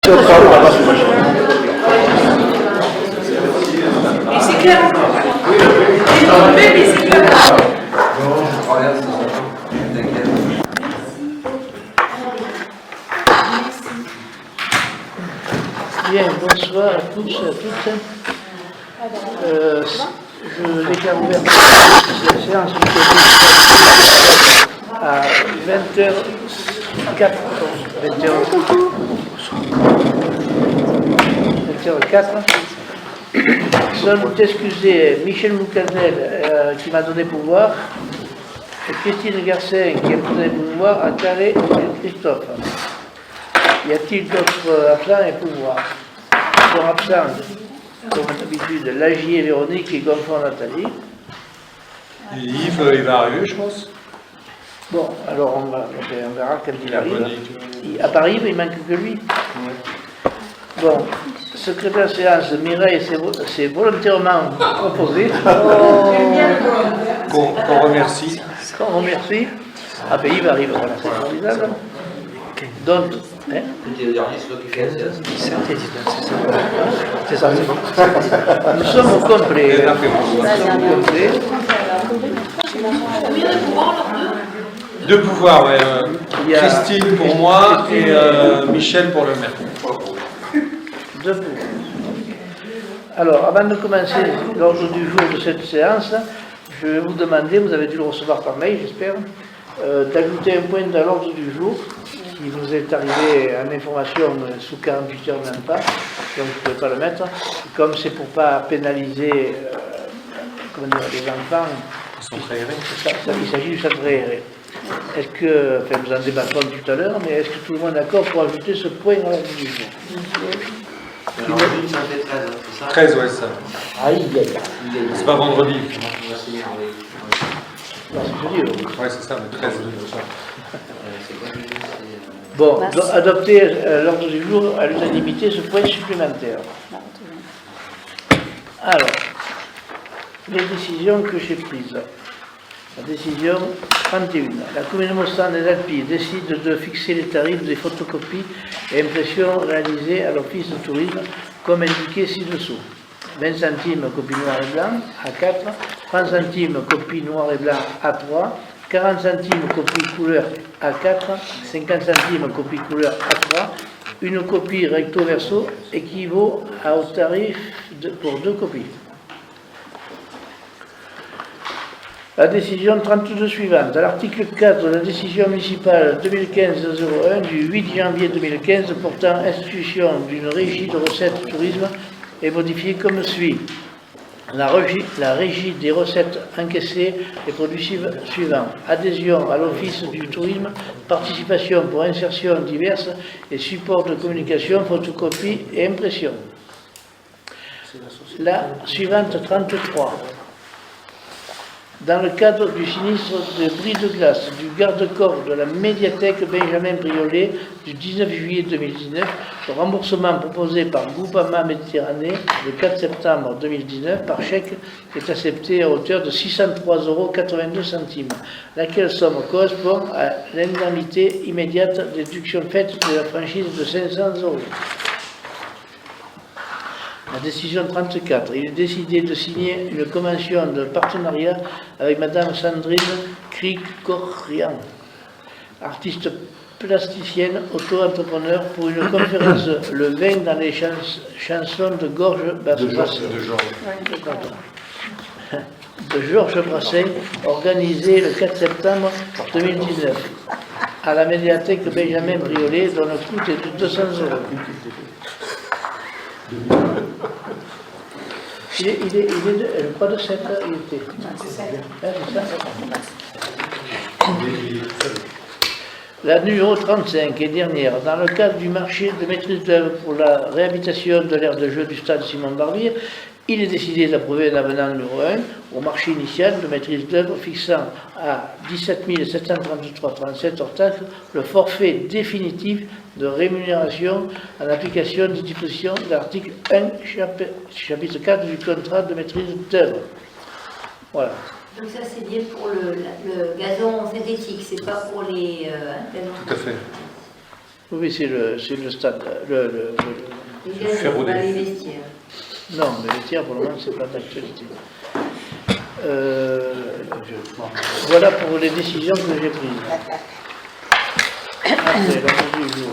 c'est clair. Mais c'est clair. Bien, bonsoir à tous et à toutes. Je déclare ouverte la séance à 20h04. 20h04. Sont excusés Michel Moucazel qui m'a donné pouvoir, et Christine Garcin qui a donné pouvoir à Carré et Christophe. Y a-t-il d'autres absents et pouvoirs? Ils sont absents, comme d'habitude, Lagier, Véronique et Gonfort Nathalie. Et Yves, il va arriver, je pense. Bon, alors on verra quand il arrive. À Paris, il ne manque que lui. Bon, secrétaire séance, Mireille s'est volontairement proposé. Qu'on remercie. Qu'on remercie. Ah ben Yves arrive, voilà, c'est formidable. Donc, hein? C'est ça, c'est bon. Nous sommes au complet. Deux pouvoirs, ouais. Christine pour moi et Michel pour le maire. Deux pouvoirs. Alors, avant de commencer l'ordre du jour de cette séance, je vais vous demander, vous avez dû le recevoir par mail, j'espère, d'ajouter un point dans l'ordre du jour qui vous est arrivé en information sous 48 heures même pas, donc vous ne pouvez pas le mettre. Comme c'est pour ne pas pénaliser les enfants, il s'agit du centre aéré. Est-ce que, enfin nous en débattrons tout à l'heure, mais est-ce que tout le monde est d'accord pour ajouter ce point à l'ordre du jour? 13, ouais, ça. C'est pas vendredi. Non, c'est jeudi. Ouais, c'est ça, mais 13. Bon, adopter l'ordre du jour à l'unanimité ce point supplémentaire. Alors, les décisions que j'ai prises. La décision 31. La commune de Mostan et d'Alpi décide de fixer les tarifs des photocopies et impressions réalisées à l'office de tourisme comme indiqué ci-dessous. 20 centimes copie noir et blanc à 4, 30 centimes copie noir et blanc à 3, 40 centimes copie couleur à 4, 50 centimes copie couleur à 3, une copie recto verso équivaut au tarif pour deux copies. La décision 32 suivante. À l'article 4 de la décision municipale 2015-01 du 8 janvier 2015 portant institution d'une régie de recettes tourisme est modifiée comme suit. La régie des recettes encaissées est produit suivant. Adhésion à l'office du tourisme, participation pour insertion diverses et support de communication, photocopie et impression. La suivante 33. Dans le cadre du sinistre de bris de glace du garde-corps de la médiathèque Benjamin Briolet du 19 juillet 2019, le remboursement proposé par Groupama Méditerranée le 4 septembre 2019 par chèque est accepté à hauteur de 603,82 €, laquelle somme correspond à l'indemnité immédiate de déduction faite de la franchise de 500 €. La décision 34. Il est décidé de signer une convention de partenariat avec Madame Sandrine Krikorian, artiste plasticienne, auto-entrepreneur, pour une conférence le 20 dans les chansons de Georges Brassens, organisée le 4 septembre 2019 à la médiathèque Benjamin Briolet, dont le coût est de 200 €. Il est pas de 7 heures, il était. C'est ça. La numéro 35 et dernière, dans le cadre du marché de maîtrise d'œuvre pour la réhabilitation de l'aire de jeu du stade Simon Barbier, il est décidé d'approuver l'avenant numéro 1 au marché initial de maîtrise d'œuvre fixant à 17 733,37 € hors taxe le forfait définitif de rémunération en application des dispositions de l'article 1, chapitre 4 du contrat de maîtrise d'œuvre. Voilà. Donc ça c'est bien pour le gazon synthétique, c'est pas pour les gazons. Tout à fait. Oui, c'est le stade. Les gaz, on va les vestiaires. Non, mais les tiers, pour le moment, c'est pas d'actualité. Voilà pour les décisions que j'ai prises. Après, l'ordre du jour.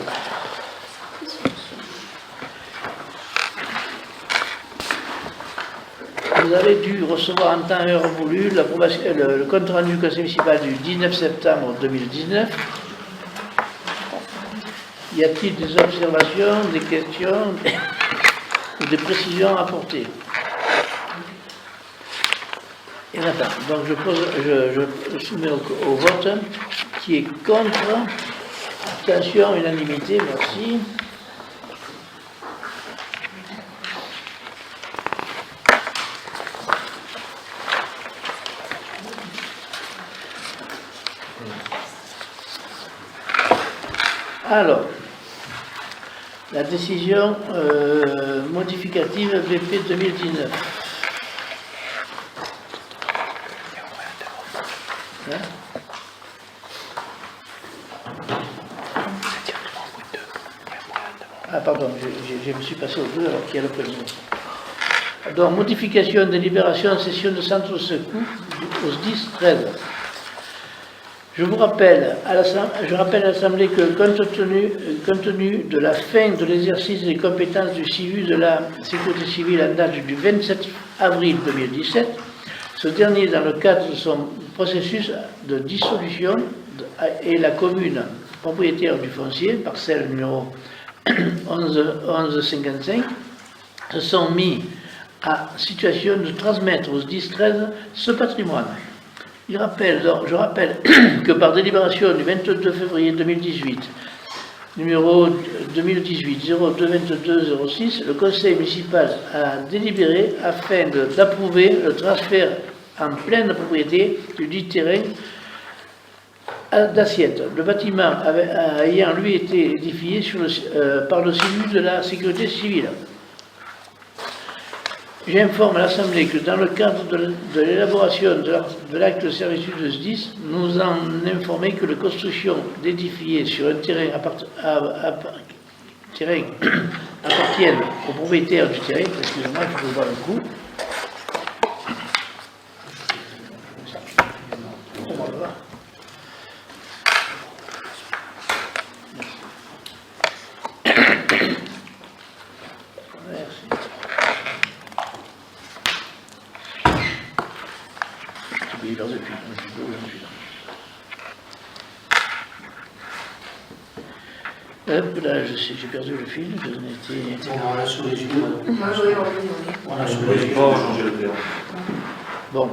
Vous avez dû recevoir en temps et heure voulu le compte rendu du conseil municipal du 19 septembre 2019. Y a-t-il des observations, des questions ou des précisions à apporter? Il n'y en a pas. Donc je soumets au vote. Qui est contre? Abstention, unanimité, merci. Alors, la décision modificative BP 2019. Hein? Ah pardon, je me suis passé au 2 alors qu'il y a le premier. Donc, modification de libération en session de centre de secours au 10-13. Je rappelle à l'Assemblée que, compte tenu de la fin de l'exercice des compétences du CIVU de la Sécurité civile en date du 27 avril 2017, ce dernier, dans le cadre de son processus de dissolution, et la commune propriétaire du foncier, parcelle numéro 1155, se sont mis à situation de transmettre aux 10-13 ce patrimoine. Je rappelle que par délibération du 22 février 2018, numéro 2018-02-22-06, le conseil municipal a délibéré afin d'approuver le transfert en pleine propriété du dit terrain d'assiette. Le bâtiment ayant lui été édifié par le CIVU de la sécurité civile. J'informe l'Assemblée que dans le cadre de l'élaboration de l'acte de servitude de SDIS, nous en informons que les constructions d'édifier sur un terrain appartiennent aux propriétaires du terrain. Excusez-moi, je vous vois le coup. On va le voir. Merci. Hop là, j'ai perdu le fil, je n'étais... On l'a sous les yeux. On a sous les yeux. Bon.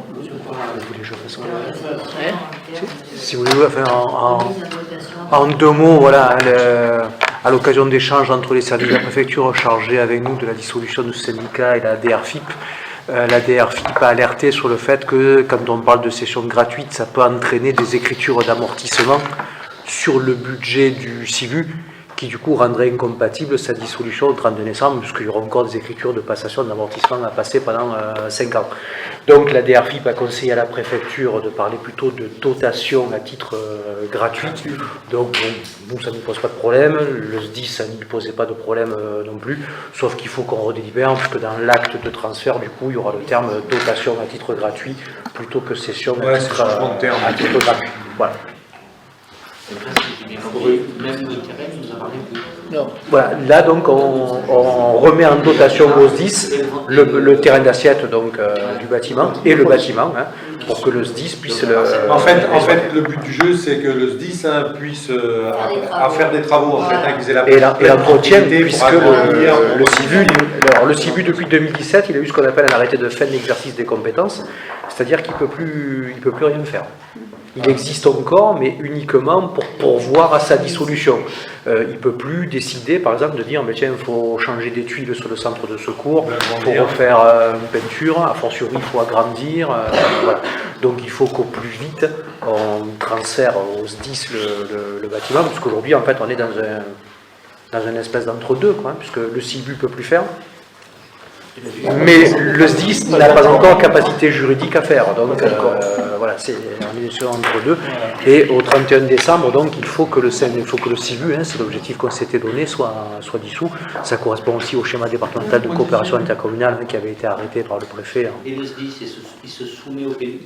Si vous voulez, enfin, en deux mots, voilà, à l'occasion d'échanges entre les services de la préfecture chargés avec nous de la dissolution du syndicat et la DRFIP, la DRFIP a alerté sur le fait que quand on parle de cession gratuite, ça peut entraîner des écritures d'amortissement sur le budget du CIVU, qui du coup rendrait incompatible sa dissolution au 30 décembre, puisqu'il y aura encore des écritures de passation d'amortissement à passer pendant 5 ans. Donc la DRFIP a conseillé à la préfecture de parler plutôt de dotation à titre gratuit. Donc bon, nous, ça ne nous pose pas de problème, le SDIS, ça ne nous posait pas de problème non plus, sauf qu'il faut qu'on redélibère, puisque dans l'acte de transfert, du coup, il y aura le terme dotation à titre gratuit, plutôt que cession à titre gratuit. Voilà. Non. Voilà, là donc on remet en dotation au SDIS le terrain d'assiette donc du bâtiment et le bâtiment pour que le SDIS puisse le... En fait, le but du jeu, c'est que le SDIS puisse faire des travaux, qu'ils aient la et l'entretien, puisque le CIVU depuis 2017, il a eu ce qu'on appelle un arrêté de fin d'exercice des compétences, c'est-à-dire qu'il ne peut plus rien faire. Il existe encore, mais uniquement pour pourvoir à sa dissolution. Il ne peut plus décider, par exemple, de dire tiens, il faut changer des tuiles sur le centre de secours, il faut refaire une peinture, a fortiori, il faut agrandir. Voilà. Donc il faut qu'au plus vite, on transfère au SDIS le bâtiment, parce qu'aujourd'hui, en fait, on est dans une espèce d'entre-deux, puisque le CIVU ne peut plus faire. Mais le SDIS n'a pas encore capacité juridique à faire, donc voilà, c'est en négociation entre deux. Et au 31 décembre, donc, il faut que le CIVU, hein, c'est l'objectif qu'on s'était donné, soit dissous. Ça correspond aussi au schéma départemental de coopération intercommunale, hein, qui avait été arrêté par le préfet. Et le SDIS, il se soumet au PLU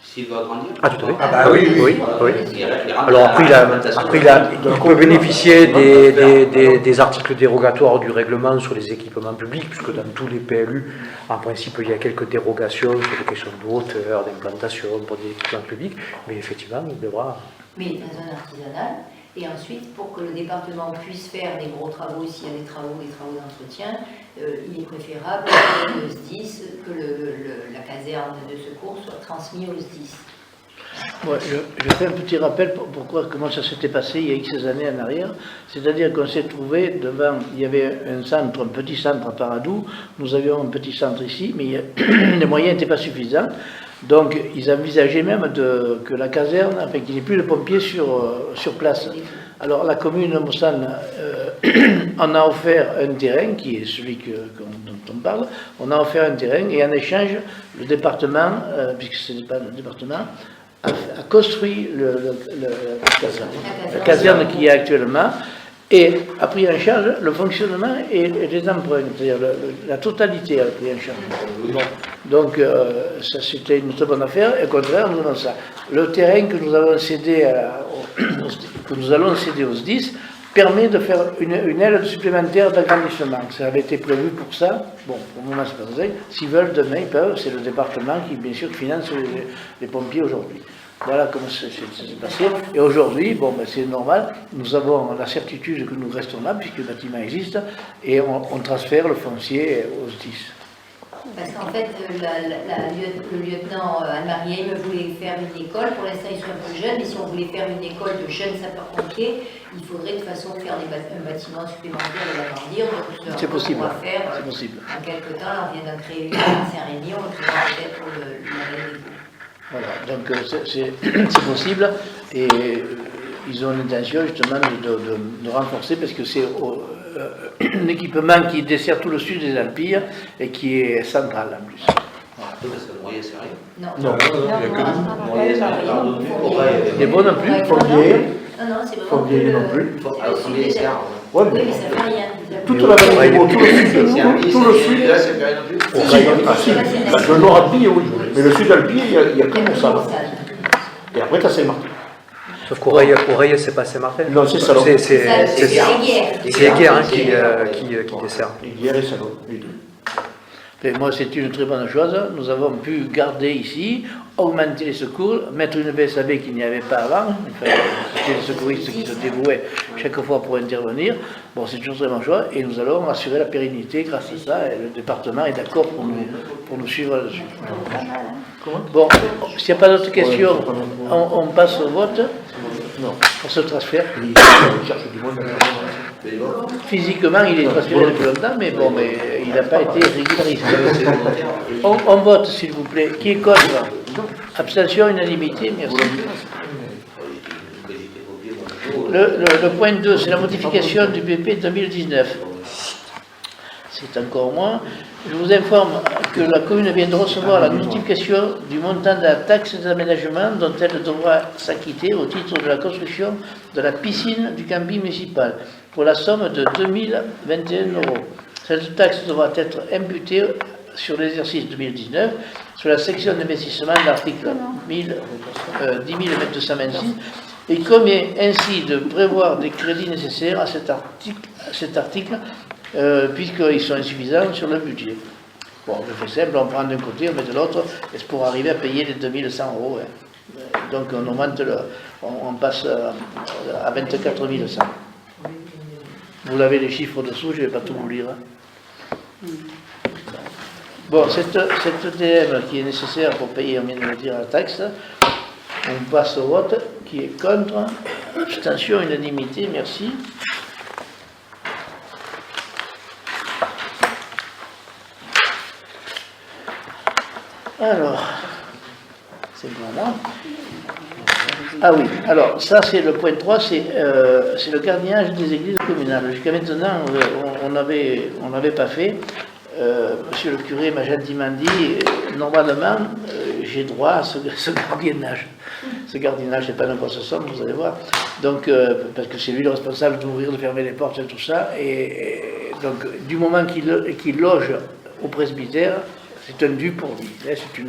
s'il veut agrandir? Ah, tout à fait. Ah bah oui, oui. Alors après, il peut bénéficier des articles dérogatoires du règlement sur les équipements publics, puisque dans tous les PLU, en principe, il y a quelques dérogations sur des questions de hauteur, d'implantation pour des équipements publics, mais effectivement, il devra... Mais dans une zone artisanale. Et ensuite, pour que le département puisse faire des gros travaux, s'il y a des travaux d'entretien, il est préférable que le SDIS, que la caserne de secours soit transmise au SDIS. Ouais, je fais un petit rappel comment ça s'était passé il y a X années en arrière. C'est-à-dire qu'on s'est trouvé devant, il y avait un petit centre à Paradou, nous avions un petit centre ici, mais les moyens n'étaient pas suffisants. Donc ils envisageaient même que la caserne, qu'il n'y ait plus de pompiers sur place. Alors la commune de Moussan en a offert un terrain, qui est celui dont on parle, on a offert un terrain, et en échange, le département, puisque ce n'est pas le département, a construit la caserne qui est actuellement, et a pris en charge le fonctionnement et les emprunts, c'est-à-dire la totalité a pris en charge. Donc ça c'était une très bonne affaire, et au contraire nous avons ça. Le terrain que nous avons cédé que nous allons céder aux SDIS permet de faire une aile supplémentaire d'agrandissement. Ça avait été prévu pour ça. Bon, pour le moment c'est pas ça. S'ils veulent demain, ils peuvent. C'est le département qui bien sûr finance les pompiers aujourd'hui. Voilà comment ça s'est passé. Et aujourd'hui, bon, ben, c'est normal, nous avons la certitude que nous restons là, puisque le bâtiment existe, et on transfère le foncier aux SDIS. Parce qu'en fait, le lieutenant Anne-Marie voulait faire une école. Pour l'instant, ils sont un peu jeunes, mais si on voulait faire une école de jeunes sapeurs-pompiers, il faudrait de toute façon faire un bâtiment supplémentaire et l'agrandir. C'est possible. On va faire c'est possible. En quelques temps, là, on vient d'en créer une à Saint-Rémy, on le fera peut-être pour la Voilà, donc c'est possible, et ils ont l'intention justement de renforcer, parce que c'est un équipement qui dessert tout le sud des Alpilles et qui est central en plus. Parce que le moyen, c'est rien. Non, il n'y a que nous. Les bons non plus. Non, c'est vraiment Fournier non plus. Alors, combien il sert? Ouais, Oui, mais mais ça fait rien. toute la vallée du Beau, tout le sud, tout le sud. Là, c'est rien non plus. Ah si, le nord Alpille, oui. Mais le sud Alpille, il n'y a que Monsal. Et après, tu as Saint-Martin. Sauf qu'Oreille, c'est pas Saint-Martin. Non, c'est Salon. C'est Guerre hein, qui dessert. Hier et Salon, les deux. Et moi, c'est une très bonne chose. Nous avons pu garder ici, augmenter les secours, mettre une VSAB qu'il n'y avait pas avant. Enfin, c'était les secouristes qui se dévouaient chaque fois pour intervenir. Bon, c'est une très bonne chose. Et nous allons assurer la pérennité grâce à ça. Et le département est d'accord pour nous suivre là-dessus. Bon, s'il n'y a pas d'autres questions, on passe au vote. Non. Pour ce transfert. Il cherche du monde. Physiquement, il est transféré depuis longtemps, mais bon, mais il n'a pas été régularisé. On vote, s'il vous plaît. Qui est contre? Abstention, unanimité, merci. Le point 2, c'est la modification du BP 2019. C'est encore moins. Je vous informe que la commune vient de recevoir la notification du montant de la taxe d'aménagement dont elle devra s'acquitter au titre de la construction de la piscine du camping municipal pour la somme de 2021 €. Cette taxe devra être imputée sur l'exercice 2019 sur la section d'investissement de l'article 10.226. Il convient ainsi de prévoir des crédits nécessaires à cet article puisqu'ils sont insuffisants sur le budget. Bon, je fais simple, on prend d'un côté, on met de l'autre, et c'est pour arriver à payer les 2100 €. Hein. Donc on augmente, on passe à 24 100. Vous avez les chiffres dessous, je ne vais pas tout vous lire. Hein. Bon, cette TM qui est nécessaire pour payer, on vient de le dire, la taxe, on passe au vote. Qui est contre? Abstention, unanimité, merci. Alors, c'est voilà. Ah oui, alors ça c'est le point 3, c'est le gardiennage des églises communales. Jusqu'à maintenant, on n'avait pas fait. monsieur le curé m'a gentiment dit, normalement, j'ai droit à ce gardiennage. Ce gardiennage, c'est pas n'importe quoi, vous allez voir. Donc, parce que c'est lui le responsable d'ouvrir, de fermer les portes et tout ça. Et donc, du moment qu'il loge au presbytère, c'est un dû pour lui. Là, c'est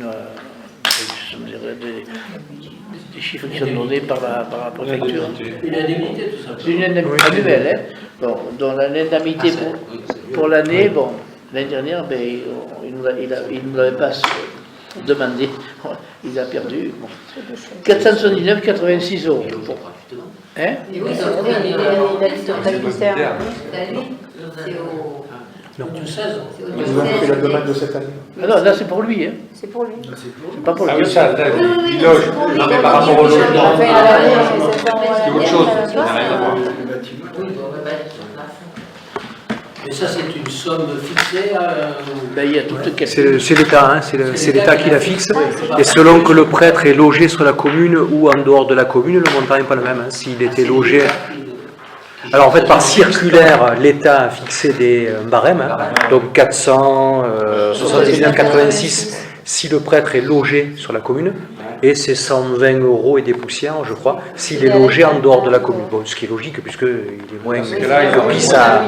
des chiffres qui sont donnés par la préfecture. Une indemnité, tout ça. C'est une indemnité annuelle. Hein. Bon, donc l'indemnité pour l'année, bon, l'année dernière, ben, il ne nous l'avait pas demandé. Il a perdu. Bon. 479,86 €. Hein? Et oui, c'est au Non. Du 16. c'est au Ils ont fait la demande de cette année. Ah non, là c'est pour lui. Hein. C'est pour lui. C'est pas pour Ah lui. oui, ça, il loge. Non, mais par rapport au logement, Enfin, à l'année, c'est autre chose. Ça n'a rien à voir. Mais ça, c'est une somme fixée. Ben, il y a tout le calcul. C'est l'État, hein, c'est l'État qui la fixe. Et selon que le prêtre est logé sur la commune ou en dehors de la commune, le montant n'est pas le même. Hein. S'il était logé. Alors en fait, par circulaire, l'État a fixé des barèmes, hein, donc 479,86 si le prêtre est logé sur la commune, et c'est 120 € et des poussières, je crois, s'il est logé en dehors de la commune. Bon, ce qui est logique, puisqu'il est moins propice à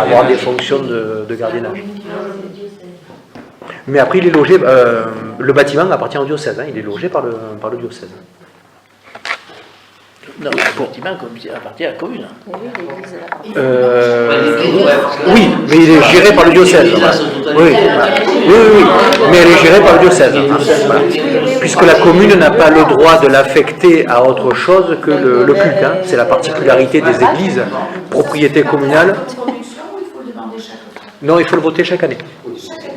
avoir des fonctions de gardiennage. Mais après, il est logé, le bâtiment appartient au diocèse, hein, il est logé par le diocèse. Non, le bâtiment appartient à la commune. Oui, mais il est géré par le diocèse. Oui, mais elle est gérée par le diocèse. Voilà. Puisque la commune n'a pas le droit de l'affecter à autre chose que le culte. Hein. C'est la particularité des églises, propriété communale. Non, il faut le voter chaque année.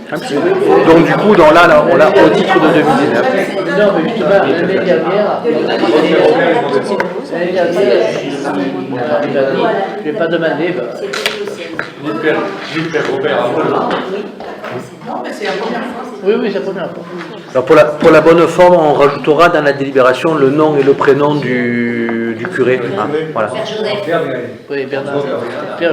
Donc du coup, là, on l'a au titre de 2019. Non, mais justement, l'année dernière, je n'ai pas demandé. Gilles Robert, Non, mais c'est la première fois. Oui, c'est la première fois. Alors pour la bonne forme, on rajoutera dans la délibération le nom et le prénom du curé. Hein, voilà. Père Joseph. Oui, Pierre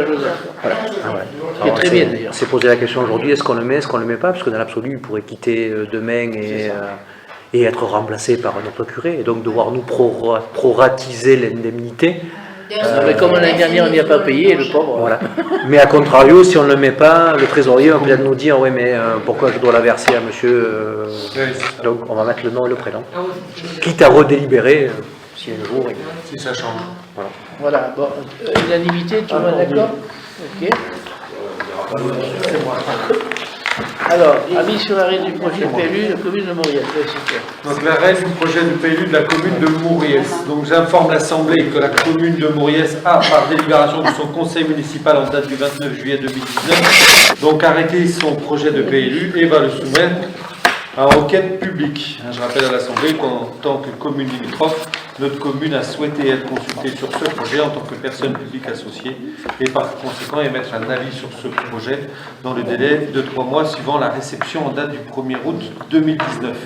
Joseph. Voilà. Ah ouais. Qui est très bien d'ailleurs. C'est posé la question aujourd'hui, est-ce qu'on le met, est-ce qu'on ne le met pas? Parce que dans l'absolu, il pourrait quitter demain et être remplacé par un autre curé, et donc devoir nous proratiser l'indemnité. Mais comme l'année dernière, on n'y a pas payé, le pauvre. Voilà. Mais à contrario, si on ne le met pas, le trésorier va peut-être nous dire, oui, mais pourquoi je dois la verser à monsieur Donc on va mettre le nom et le prénom. Quitte à redélibérer, si un jour... si ça change. Voilà, bon, unanimité, tout le monde d'accord? Ok. Alors, avis sur l'arrêt du projet PLU, la commune de Mauriès. Donc l'arrêt du projet de PLU de la commune de Mauriès. Donc j'informe l'Assemblée que la commune de Mauriès a, par délibération de son conseil municipal en date du 29 juillet 2019, donc arrêté son projet de PLU et va le soumettre à enquête publique. Je rappelle à l'Assemblée qu'en tant que commune limitrophe, notre commune a souhaité être consultée sur ce projet en tant que personne publique associée et par conséquent émettre un avis sur ce projet dans le délai de 3 mois suivant la réception en date du 1er août 2019.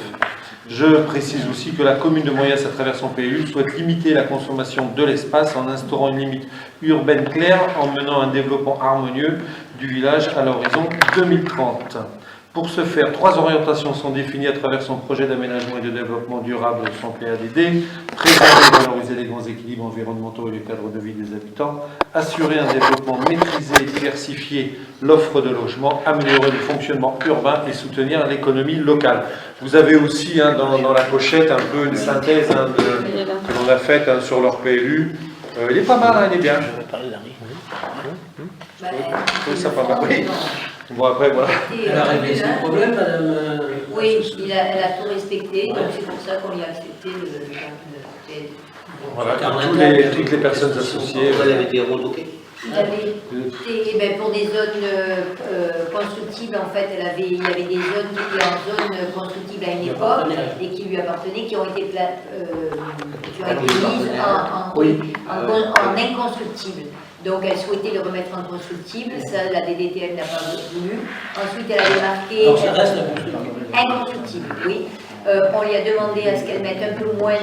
Je précise aussi que la commune de Mauriès, à travers son PLU, souhaite limiter la consommation de l'espace en instaurant une limite urbaine claire, en menant un développement harmonieux du village à l'horizon 2030. Pour ce faire, 3 orientations sont définies à travers son projet d'aménagement et de développement durable, son PADD, préserver et valoriser les grands équilibres environnementaux et le cadre de vie des habitants, assurer un développement maîtrisé et diversifier l'offre de logement, améliorer le fonctionnement urbain et soutenir l'économie locale. Vous avez aussi dans la pochette un peu une synthèse que l'on a faite sur leur PLU. Il est pas mal, il est bien. Je vais parler d'Henri. Oui, ça pas mal. Oui. Bon, après, voilà. Elle a réglé ses problèmes, madame. Oui, elle a tout respecté, donc c'est pour ça qu'on lui a accepté le Voilà, toutes les personnes associées. Elle avait été retoquée. Pour des zones constructibles, en fait, il y avait des zones qui étaient en zone constructible à une époque et qui lui appartenaient, qui ont été mises en inconstructible. Donc elle souhaitait le remettre en constructible, ça la DDTM n'a pas voulu. Ensuite elle avait marqué Donc ça reste inconstructible, oui. On lui a demandé à ce qu'elle mette un peu moins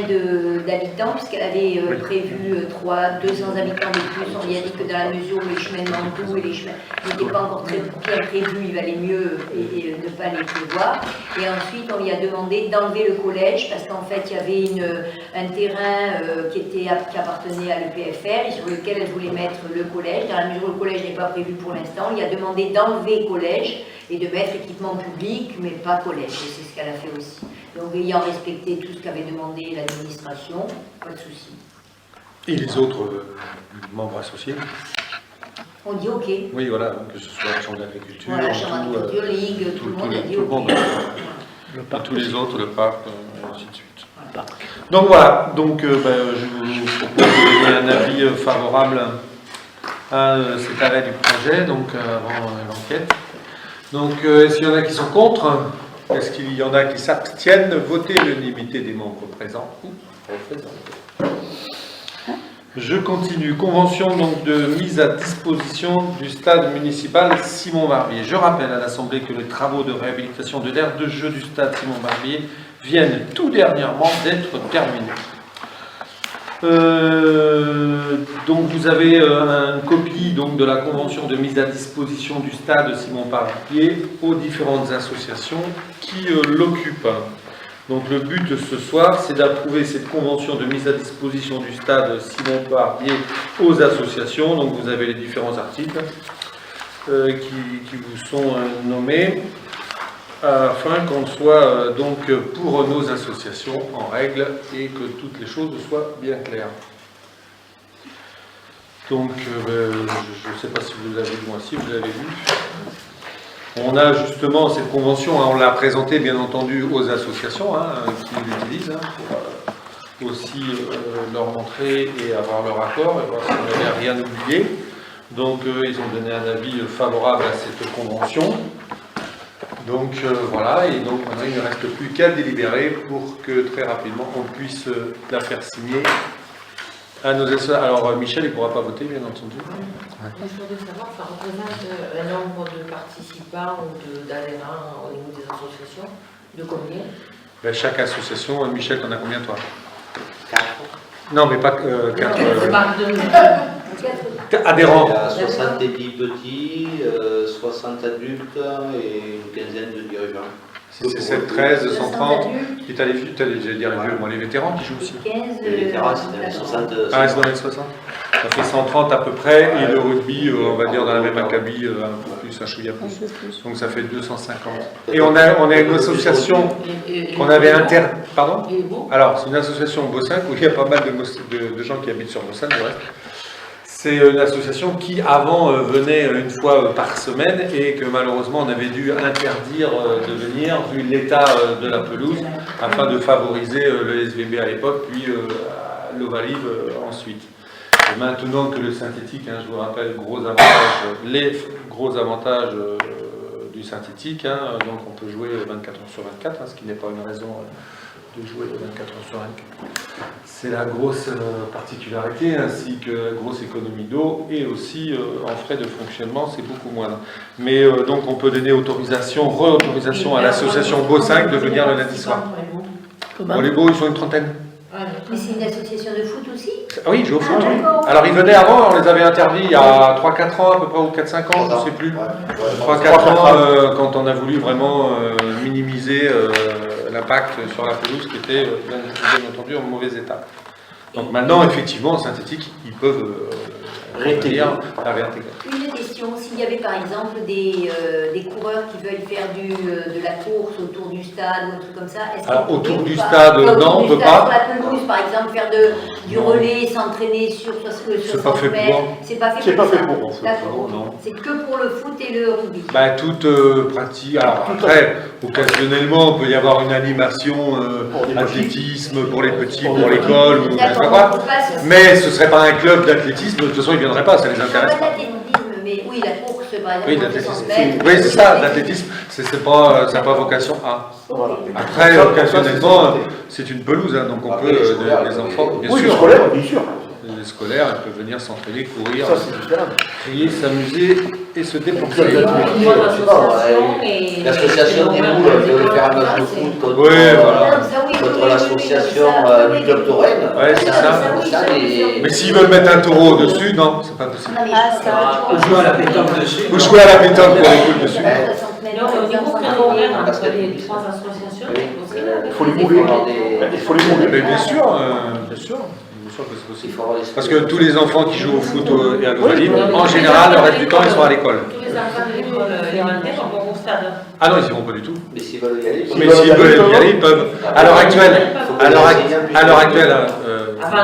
d'habitants, puisqu'elle avait prévu 200 habitants de plus. On lui a dit que dans la mesure où les chemins de Mantoue et les chemins n'étaient pas encore très bien prévus, il valait mieux et ne pas les prévoir. Et ensuite, on lui a demandé d'enlever le collège, parce qu'en fait, il y avait un terrain qui appartenait à l'EPFR et sur lequel elle voulait mettre le collège. Dans la mesure où le collège n'est pas prévu pour l'instant, on lui a demandé d'enlever collège et de mettre équipement public, mais pas collège. Et c'est ce qu'elle a fait aussi. Donc, ayant respecté tout ce qu'avait demandé l'administration, pas de souci. Et les autres membres associés? On dit OK. Oui, voilà, que ce soit la Chambre d'agriculture, Voilà, Chambre d'agriculture, Ligue, tout le monde a dit OK. Et tous les autres, le parc, et ainsi de suite. Voilà. Donc voilà, je vous propose de donner un avis favorable à cet arrêt du projet, donc avant l'enquête. Donc, est-ce qu'il y en a qui sont contre? Est-ce qu'il y en a qui s'abstiennent? Votez l'unanimité des membres présents ou représentants. Je continue. Convention donc de mise à disposition du stade municipal Simon-Barbier. Je rappelle à l'Assemblée que les travaux de réhabilitation de l'aire de jeu du stade Simon-Barbier viennent tout dernièrement d'être terminés. Donc vous avez une copie donc, de la convention de mise à disposition du stade Simon-Barbier aux différentes associations qui l'occupent. Donc le but de ce soir, c'est d'approuver cette convention de mise à disposition du stade Simon-Barbier aux associations. Donc vous avez les différents articles qui vous sont nommés, afin qu'on soit donc pour nos associations en règle et que toutes les choses soient bien claires. Donc je ne sais pas si vous l'avez vu, moi si vous l'avez vu. On a justement cette convention, on l'a présentée bien entendu aux associations qui l'utilisent pour aussi leur montrer et avoir leur accord et voir si on n'avait rien oublié. Donc ils ont donné un avis favorable à cette convention. Donc voilà, et donc maintenant il ne reste plus qu'à délibérer pour que très rapidement on puisse la faire signer à nos associations. Alors Michel, il ne pourra pas voter bien entendu. Je voudrais savoir, ça représente un nombre de participants ou d'adhérents au niveau des associations, de combien? Ben, chaque association, Michel, t'en as combien toi? 4. Non, mais pas 4. Adhérents. Il y a 70 petits, 60 adultes et une quinzaine de dirigeants. C'est 7, 13, 130. Et t'as les vieux, j'allais dire les vieux, moi les vétérans qui jouent aussi. Les vétérans, c'est dans les 60. Ah, c'est dans les 60. Ça fait 130 à peu près, et le rugby, on va dire dans la même acabit, un peu plus, un chouïa plus. Donc ça fait 250. Et on a une association qu'on avait Pardon? Alors, c'est une association Bossin où il y a pas mal de gens qui habitent sur Bossin, du reste. C'est une association qui, avant, venait une fois par semaine et que malheureusement on avait dû interdire de venir vu l'état de la pelouse afin de favoriser le SVB à l'époque, puis l'Ovalive ensuite. Et maintenant que le synthétique, je vous rappelle, les gros avantages du synthétique, donc on peut jouer 24 heures sur 24, ce qui n'est pas une raison de jouer 24 heures sur 24. C'est la grosse particularité, ainsi que la grosse économie d'eau, et aussi en frais de fonctionnement, c'est beaucoup moindre. Mais donc on peut donner re-autorisation à l'association Beau5 de venir le lundi soir. Bon, les Beaux, ils sont une trentaine. Mais c'est une association de foot aussi? Oui, ils jouent au foot. Alors ils venaient avant, on les avait interdits il y a 3-4 ans à peu près, ou 4-5 ans, je ne sais plus. 3-4 ans, quand on a voulu vraiment minimiser l'impact sur la pelouse qui était bien entendu en mauvais état. Donc maintenant, effectivement, en synthétique, ils peuvent réintégrer. Une question, s'il y avait par exemple des coureurs qui veulent faire de la course autour du stade ou un truc comme ça, est-ce qu'on autour du stade, non, on ne peut pas. Sur la pelouse, par exemple, faire du relais, s'entraîner sur 60 mètres, c'est pas fait pour ça. D'accord, c'est que pour le foot et le rugby. Toute pratique. Alors après, occasionnellement, il peut y avoir une animation athlétisme pour les petits, pour l'école, ou je sais pas quoi. Mais ce ne serait pas un club d'athlétisme, de toute façon ils ne viendraient pas, ça ne les intéresse pas. Mais oui, la course, par exemple, oui, l'athlétisme. Oui, c'est ça, l'athlétisme, ça n'a pas vocation à. Après, occasionnellement, c'est une pelouse, donc on peut, les enfants, bien sûr. Oui, scolaire, bien sûr. les scolaires, elles peuvent venir s'entraîner, courir, Ça, c'est différent. crier, s'amuser et se dépenser. L'association des moules veut faire un match de foot contre, Oui, voilà. contre l'association du club Touraine. Ouais, c'est ça. Mais s'ils veulent mettre un taureau dessus, non, c'est pas possible. On joue à la pétanque dessus. Vous jouez à la pétanque pour les poules dessus. Non, mais au niveau préliminaire, entre les trois associations, c'est possible. Il faut les mouler. Il faut les mouler. Mais bien sûr que c'est Il possible. faut avoir les Parce que tous les enfants qui jouent au foot et à l'Ovalie, en général, le reste du temps, ils sont à l'école. Tous les enfants de l'école élémentaire vont au stade. Ah non, ils n'y vont pas du tout. Mais s'ils veulent y aller, Mais s'ils veulent y aller, ils peuvent. À l'heure actuelle, Avant,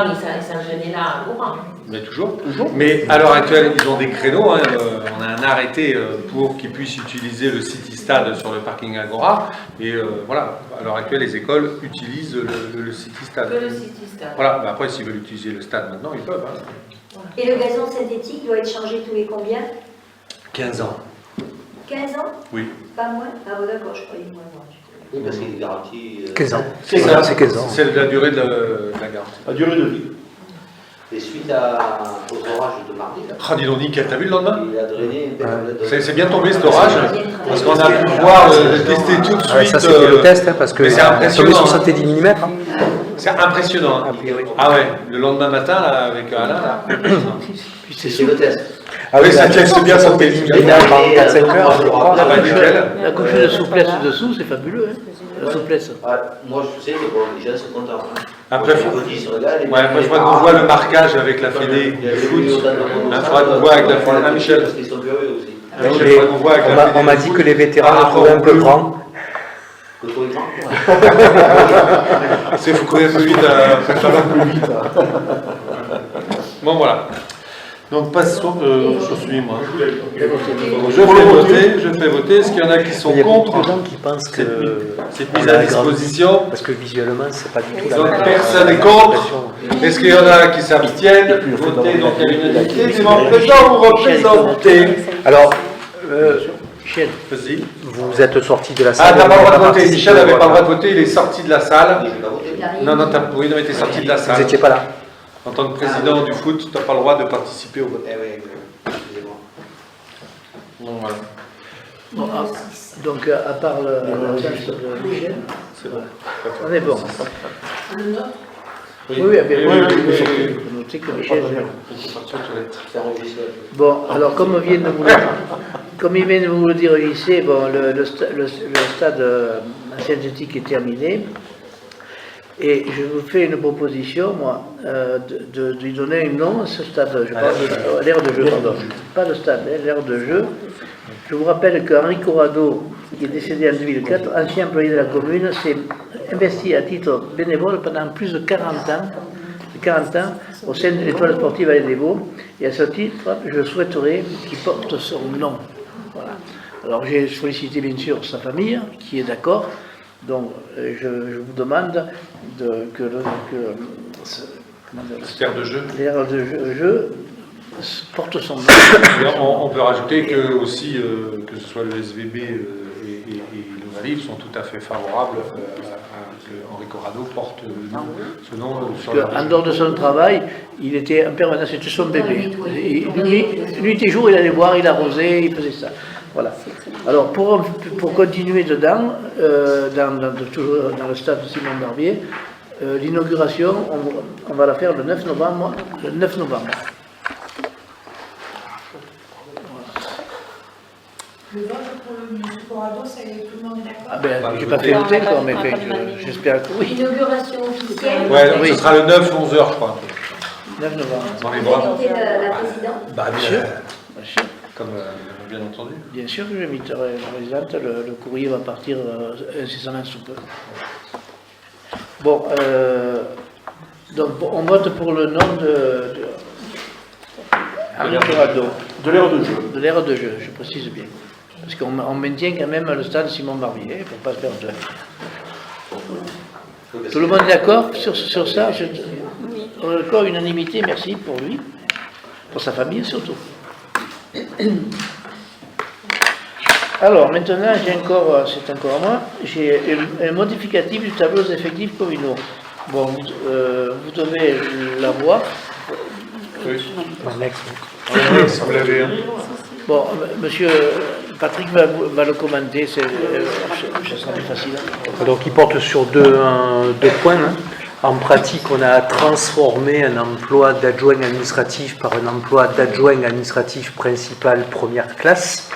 ils s'enchaînaient là, au courant. mais toujours. Mais à l'heure actuelle, ils ont des créneaux. Hein, on a un arrêté pour qu'ils puissent utiliser le City Stade sur le parking Agora. Et voilà, à l'heure actuelle, les écoles utilisent le City Stade. Que le City Stade. Voilà, mais après, s'ils veulent utiliser le stade maintenant, ils peuvent. Hein. Et le gazon synthétique doit être changé tous les combien? 15 ans. 15 ans? Oui. Pas moins? Ah bon, d'accord, je croyais moins. oui, parce qu'il est garanti. 15 ans. C'est ça, C'est 15 ans. C'est la durée de la garantie. La durée de vie. Et suite aux orages de mardi, là, Ah, dis donc, nickel, t'as vu le lendemain? il a drainé. C'est bien tombé cet orage, parce qu'on a pu voir, tester tout de Ouais, suite. ça, c'était le test, hein, parce que mais c'est c'est tombé impressionnant, sur hein. 70 mm. C'est impressionnant. Hein. A priori. Ah ouais, le lendemain matin, là, avec Alain, là. C'est le test. Ah oui, ça tient, c'est bien, ça fait Il est avant 4-5 heures, je crois. Ah bah, nickel. La couche de souplesse dessous, c'est fabuleux, hein, la souplesse. Ouais, moi, je sais que bon, les gens sont contents. Hein. Après, Moi, je dis, regarde, ouais, après, je crois qu'on voit le marquage avec la fédé il y a de des foot. vidéos dans le monde. Il faudra qu'on voit avec la fédé. Ah, Michel. Parce qu'ils sont curieux aussi. Ah, Michel, il faudra qu'on voit avec la fédé On m'a de dit foot. que les vétérans Ah, le trouvaient un peu bleu. grand. Que toi, il C'est faut courir plus vite. Bon, voilà. Donc, passons. Je suis moi. Je fais voter. Est-ce qu'il y en a qui sont Il y a beaucoup contre de gens qui pensent que cette mise à disposition? parce que visuellement, c'est pas du tout la Donc, même personne n'est contre. impression. Est-ce qu'il y en a qui s'abstiennent? Votez donc à l'unanimité. Des membres présents ou représentés? Alors, Michel, Vas-y. vous êtes sorti de la Ah, salle. t'as pas le droit de voter. participé Michel au n'avait vote. pas le droit de voter. Il est sorti de la salle. Je vais pas voter. Non, non, oui, non, mais t'es sorti de la Vous salle. n'étiez pas là. En tant que président du foot, tu n'as pas le droit de participer au vote. Eh oui, excusez-moi. Donc, voilà. bon, donc à part l'absence de Michel, C'est bon. on est bon. Oui, Oui, bien, oui, oui, oui, oui, oui, oui. Notez que Michel. C'est enregistré. Bon, alors comme il vient de vous le dire au lycée, bon, le stade synthétique est terminé. Et je vous fais une proposition, moi, de lui donner un nom à ce stade. Je parle de l'aire de jeu, pardon. Pas le stade, hein, l'aire de jeu. Je vous rappelle qu'Henri Corrado, qui est décédé en 2004, ancien employé de la commune, s'est investi à titre bénévole pendant plus de 40 ans au sein de l'étoile sportive Vallée des Vaux. Et à ce titre, je souhaiterais qu'il porte son nom. Voilà. Alors j'ai sollicité bien sûr sa famille, qui est d'accord. Donc je vous demande que Stère de jeu. l'aire de jeu porte son nom. On peut rajouter que aussi que ce soit le SVB et l'Ovalie sont tout à fait favorables à que Henri Corrado porte ce nom sur leur En dehors de son travail, il était en permanence, c'était son bébé. Et nuit et jour, il allait voir, il arrosait, il faisait ça. Voilà. Alors, pour continuer dedans, toujours dans le stade Simon Barbier, l'inauguration, on va la faire le 9 novembre. Le vote pour le monsieur Corrado, tout le monde est d'accord? Ah ben, j'ai pas fait voter encore, mais j'espère que oui. Inauguration officielle. Ouais, Oui. ce sera le 9, 11h, je crois. 9 novembre. Dans les bras. Inviter la présidente. Bah, Bien sûr. Bien sûr. Comme bien entendu. Bien sûr que j'inviterai la présidente, le courrier va partir incessamment sous peu. Bon, donc on vote pour le nom de Henri Corrado, De l'aire de jeu. de l'aire de jeu, je précise bien. Parce qu'on maintient quand même le stade Simon Barbier, pour ne pas se perdre. Tout le monde est d'accord sur ça? On est d'accord, unanimité, merci pour lui, pour sa famille surtout. Alors, maintenant, c'est encore à moi, j'ai un modificatif du tableau des effectifs communaux. Bon, vous devez l'avoir, Annexe. Vous l'avez, hein. Bon, monsieur Patrick va le commenter, ça sera plus facile. Donc il porte sur deux points. Hein. En pratique, on a transformé un emploi d'adjoint administratif par un emploi d'adjoint administratif principal première classe.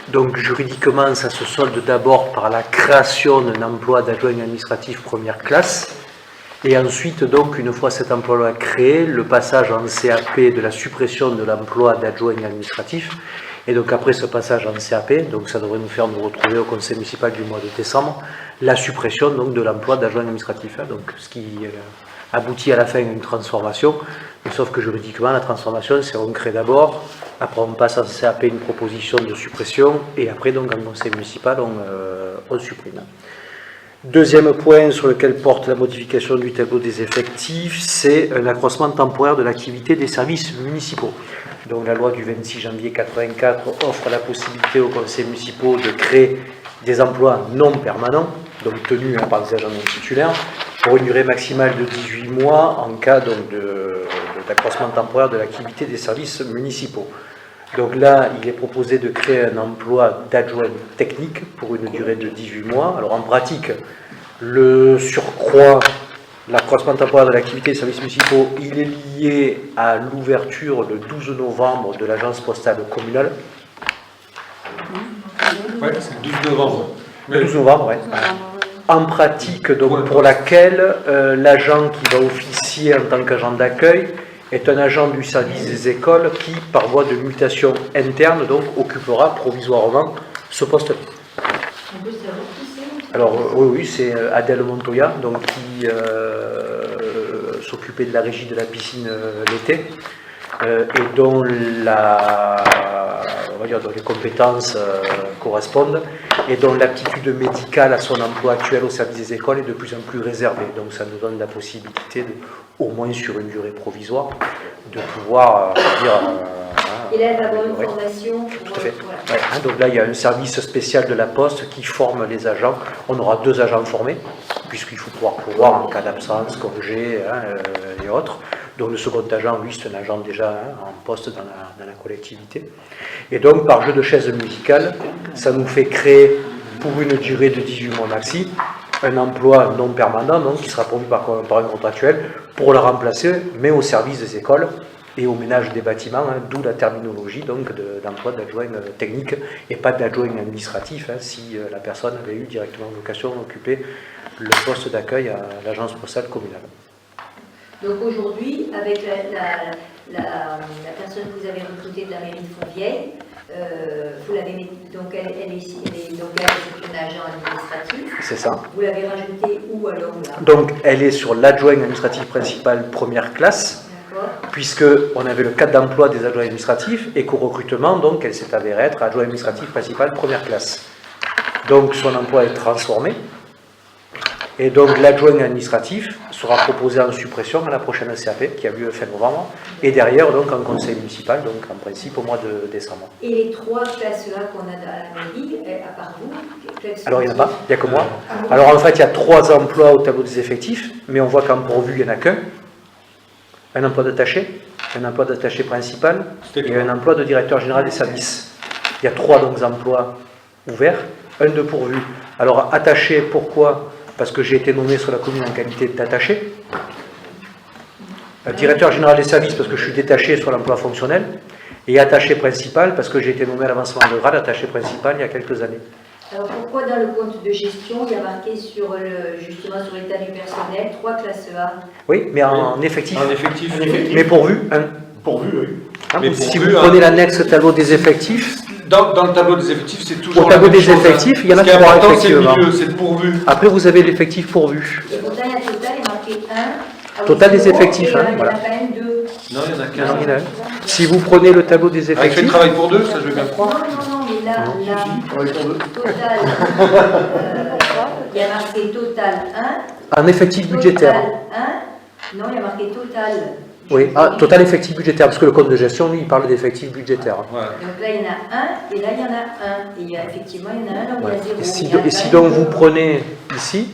Donc juridiquement, ça se solde d'abord par la création d'un emploi d'adjoint administratif première classe. Et ensuite, donc, une fois cet emploi créé, le passage en CAP de la suppression de l'emploi d'adjoint administratif. Et donc après ce passage en CAP, donc ça devrait nous faire nous retrouver au conseil municipal du mois de décembre, la suppression donc de l'emploi d'adjoint administratif. Donc ce qui aboutit à la fin à une transformation, mais sauf que juridiquement la transformation c'est on crée d'abord, après on passe en CAP une proposition de suppression, et après donc en conseil municipal on supprime. Deuxième point sur lequel porte la modification du tableau des effectifs, c'est un accroissement temporaire de l'activité des services municipaux. Donc la loi du 26 janvier 1984 offre la possibilité aux conseils municipaux de créer des emplois non permanents, donc tenus par des agents non titulaires, pour une durée maximale de 18 mois en cas d'accroissement temporaire de l'activité des services municipaux. Donc là, il est proposé de créer un emploi d'adjoint technique pour une durée de 18 mois. Alors en pratique, le surcroît, l'accroissement temporaire de l'activité des services municipaux, il est lié à l'ouverture le 12 novembre de l'agence postale communale. Oui, c'est le 12 novembre. Le 12 novembre, oui. En pratique, donc, pour laquelle l'agent qui va officier en tant qu'agent d'accueil est un agent du service des écoles qui, par voie de mutation interne, donc, occupera provisoirement ce poste-là. On peut savoir qui c'est? Alors, oui, c'est Adèle Montoya, donc, qui s'occupait de la régie de la piscine l'été, et dont on va dire, dont les compétences correspondent, et dont l'aptitude médicale à son emploi actuel au service des écoles est de plus en plus réservée. Donc ça nous donne la possibilité, au moins sur une durée provisoire, de pouvoir et là, elle va avoir une formation. Tout à fait. Voilà. Ouais, donc là, il y a un service spécial de la Poste qui forme les agents. On aura 2 agents formés, puisqu'il faut pouvoir pourvoir en cas d'absence, congé et autres. Donc le second agent, lui, c'est un agent déjà en poste dans la collectivité. Et donc, par jeu de chaises musicales, ça nous fait créer, pour une durée de 18 mois maxi, un emploi non permanent, donc, qui sera pourvu par un contractuel, pour le remplacer, mais au service des écoles et au ménage des bâtiments, d'où la terminologie donc d'emploi d'adjoint technique et pas d'adjoint administratif, si la personne avait eu directement vocation d'occuper le poste d'accueil à l'agence postale communale. Donc aujourd'hui, avec la personne que vous avez recrutée de la mairie de Fontvieille, vous l'avez mis, donc elle est donc là, c'est un agent administratif. C'est ça. Vous l'avez rajoutée où alors là? Donc elle est sur l'adjoint administratif principal première classe, puisqu'on avait le cadre d'emploi des adjoints administratifs et qu'au recrutement, donc elle s'est avérée être adjoint administratif principal première classe. Donc son emploi est transformé. Et donc l'adjoint administratif sera proposé en suppression à la prochaine CAP qui a lieu fin novembre, et derrière donc en conseil municipal, donc en principe au mois de décembre. Et les 3 classes-là qu'on a dans la mairie, à part vous, alors il n'y en a pas, il n'y a que moi. Alors en fait il y a 3 emplois au tableau des effectifs, mais on voit qu'en pourvu il n'y en a qu'un. Un emploi d'attaché, un emploi d'attaché principal et un emploi de directeur général des services. Il y a 3 donc emplois ouverts, un de pourvu. Alors attaché, pourquoi ? Parce que j'ai été nommé sur la commune en qualité d'attaché. Directeur général des services parce que je suis détaché sur l'emploi fonctionnel. Et attaché principal parce que j'ai été nommé à l'avancement de grade, attaché principal il y a quelques années. Alors pourquoi dans le compte de gestion, il y a marqué justement sur l'état du personnel, 3 classes A? Oui, mais en effectif. En effectif. Mais pourvu, un. Pourvu, oui. Mais si pourvu, vous prenez l'annexe tableau des effectifs, dans le tableau des effectifs, c'est toujours. au tableau des effectifs, il y en a 3 effectivement. C'est pourvu. Après, vous avez l'effectif pourvu. Et pourtant, il y a total, il est marqué 1. Total des effectifs, voilà. voilà. Il y en a quand même 2. Non, il y en a Non, qu'un. il y en a un. Si vous prenez le tableau des Avec le effectifs, travail pour 2, ça je veux bien croire. Non, mais là, total, il y a marqué total 1. en effectif budgétaire. Total 1. Non, il y a marqué total. Oui, total effectif budgétaire, parce que le compte de gestion, lui, il parle d'effectifs budgétaires. Voilà. Donc là, il y en a 1, et là, il y en a 1. Et il y a, effectivement, il y en a un, donc Ouais. il y a 0. Et si donc vous prenez ici,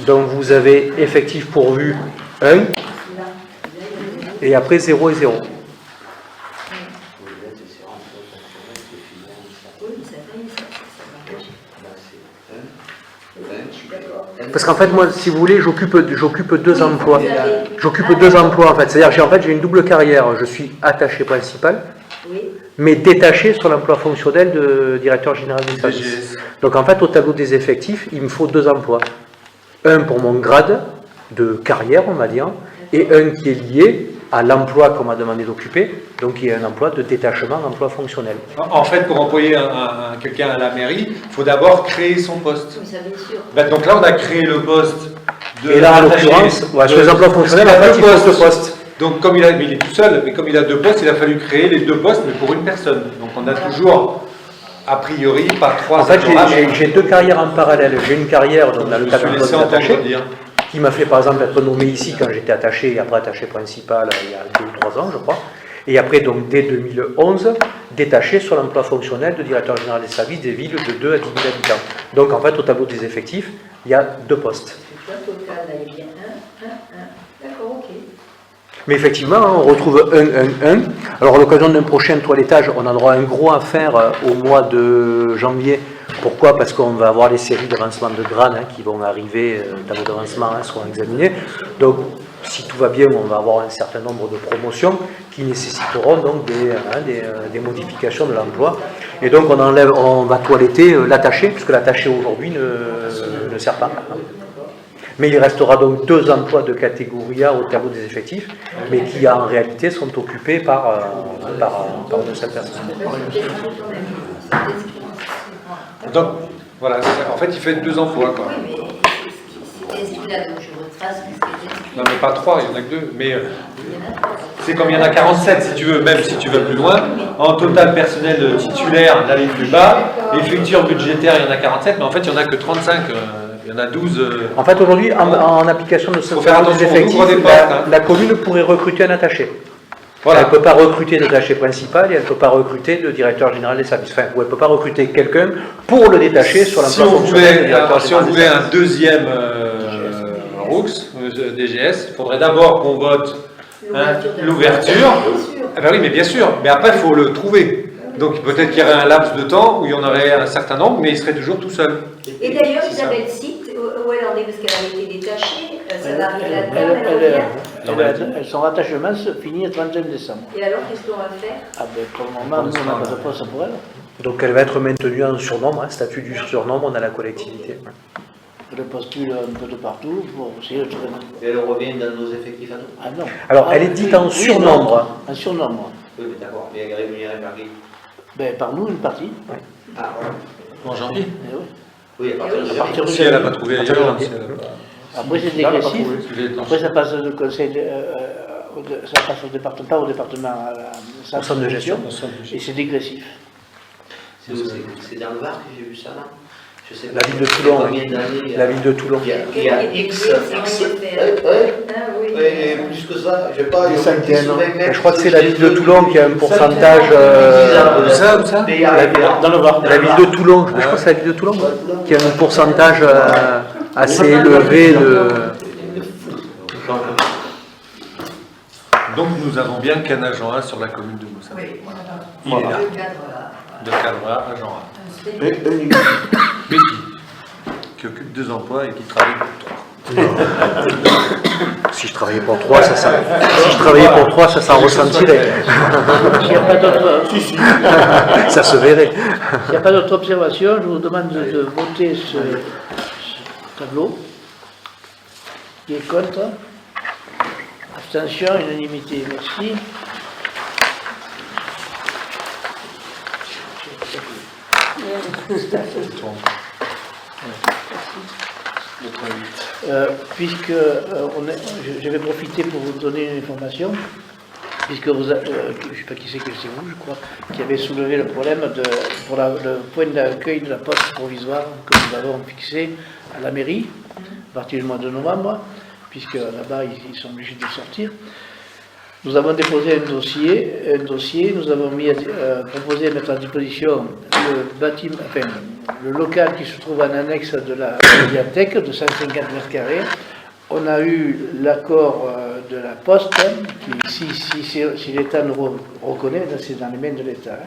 donc vous avez effectif pourvu 1, et après 0 et 0. Oui, mais ça fait, ça m'empêche. Je suis d'accord. Parce qu'en fait, moi, si vous voulez, j'occupe deux emplois. J'occupe deux emplois, en fait. C'est-à-dire que j'ai une double carrière. Je suis attaché principal, Oui. mais détaché sur l'emploi fonctionnel de directeur général des services. Donc, en fait, au tableau des effectifs, il me faut deux emplois. Un pour mon grade de carrière, on va dire, et un qui est lié à l'emploi qu'on m'a demandé d'occuper, donc il y a un emploi de détachement, un emploi fonctionnel. En fait, pour employer quelqu'un à la mairie, il faut d'abord créer son poste. Oui, ça bien sûr. Ben, donc là, on a créé le poste de... Et là, en l'occurrence, sur les emplois fonctionnels, en fait, il faut deux postes. Donc, comme il est tout seul, mais comme il a deux postes, il a fallu créer les deux postes, mais pour une personne. Donc, on a toujours, a priori, pas trois. En fait, j'ai deux carrières en parallèle. J'ai une carrière dans le cadre de poste attaché, qui m'a fait par exemple être nommé ici quand j'étais attaché et après attaché principal il y a 2 ou 3 ans, je crois. Et après, donc dès 2011, détaché sur l'emploi fonctionnel de directeur général des services des villes de 2 à 10 000 habitants. Donc en fait, au tableau des effectifs, il y a deux postes. Le total, là, il y a bien 1. D'accord, ok. Mais effectivement, on retrouve 1. Alors à l'occasion d'un prochain toilettage, on a droit à un gros à faire au mois de janvier. Pourquoi? Parce qu'on va avoir les séries d'avancement de grades qui vont arriver, tableau d'avancement seront examinés. Donc, si tout va bien, on va avoir un certain nombre de promotions qui nécessiteront donc des modifications de l'emploi. Et donc, on va toiletter l'attaché, puisque l'attaché aujourd'hui ne sert pas. Mais il restera donc 2 emplois de catégorie A au tableau des effectifs, mais qui en réalité sont occupés par une seule personne. Donc, voilà, en fait, il fait 2 emplois, quoi. Oui, mais c'est inscrit là, donc je retrace ce qui est inscrit. Non, mais pas 3, il n'y en a que 2. Mais c'est comme il y en a 47, si tu veux, même si tu vas plus loin. En total personnel titulaire, la ligne du bas. Effecture budgétaire, il y en a 47, mais en fait, il n'y en a que 35. Il y en a 12. En fait, aujourd'hui, en application de ce tableau des effectifs, la commune pourrait recruter un attaché. Voilà. Elle ne peut pas recruter d'attaché principal et elle ne peut pas recruter de directeur général des services. Enfin, ou elle ne peut pas recruter quelqu'un pour le détacher sur l'emploi fonctionnel. Si on voulait un deuxième ROUX, DGS, il faudrait d'abord qu'on vote l'ouverture. Ah ben oui, mais bien sûr. Mais après, il faut le trouver. Donc peut-être qu'il y aurait un laps de temps où il y en aurait un certain nombre, mais il serait toujours tout seul. Et d'ailleurs, Isabelle cite où elle en est, parce qu'elle avait été détachée, ça va arriver à terme, elle revient. Son rattachement se finit le 31 décembre. Et alors, qu'est-ce qu'on va faire? Ah ben, pour le moment, nous, on n'a pas de poste pour elle. Donc elle va être maintenue en surnombre, statut du surnombre dans la collectivité. Elle postule un peu de partout pour essayer de trouver. Et elle revient dans nos effectifs à nous. Ah non. Alors elle est dite en surnombre. En surnombre. Oui, mais d'accord, mais elle est rémunérée par qui? Ben, par nous, une partie. Ah, voilà. En janvier. Eh oui. Oui, à partir de partir de Si elle n'a pas trouvé ailleurs. Après, c'est dégressif. Après, ça passe au conseil, ça passe au département, pas au département, à la centre de gestion, et c'est dégressif. C'est dans le Var que j'ai vu ça, là. Je sais La pas ville de Toulon. combien d'années, La ville de Toulon. Il y a X. Oui, plus que ça, je sais pas. Des centaines. Je crois que c'est la ville de Toulon qui a un pourcentage. Où ça Dans le Var. La ville de Toulon, je crois que c'est la ville de Toulon qui a un pourcentage assez élevé de. Donc nous avons bien qu'un agent 1 sur la commune de Moussa. Oui, Il est là. le cadre, De cadre A, agent 1. Mais qui occupe 2 emplois et qui travaille pour 3. Si je travaillais pour 3, ça s'en ressentirait. S'il n'y a pas d'autres Ça se verrait. s'il n'y a pas d'autres observations, je vous demande de voter ce tableau. Qui est contre? Abstention, unanimité, merci. Puisque je vais profiter pour vous donner une information, puisque vous, je ne sais pas qui c'est que c'est vous, je crois, qui avez soulevé le problème pour le point d'accueil de la poste provisoire que nous avons fixé à la mairie, à partir du mois de novembre, puisque là-bas ils sont obligés de sortir. Nous avons déposé un dossier, nous avons proposé de mettre à disposition le bâtiment, enfin, le local qui se trouve en annexe de la médiathèque de 150 mètres carrés. On a eu l'accord de la Poste, si l'État nous reconnaît, c'est dans les mains de l'État.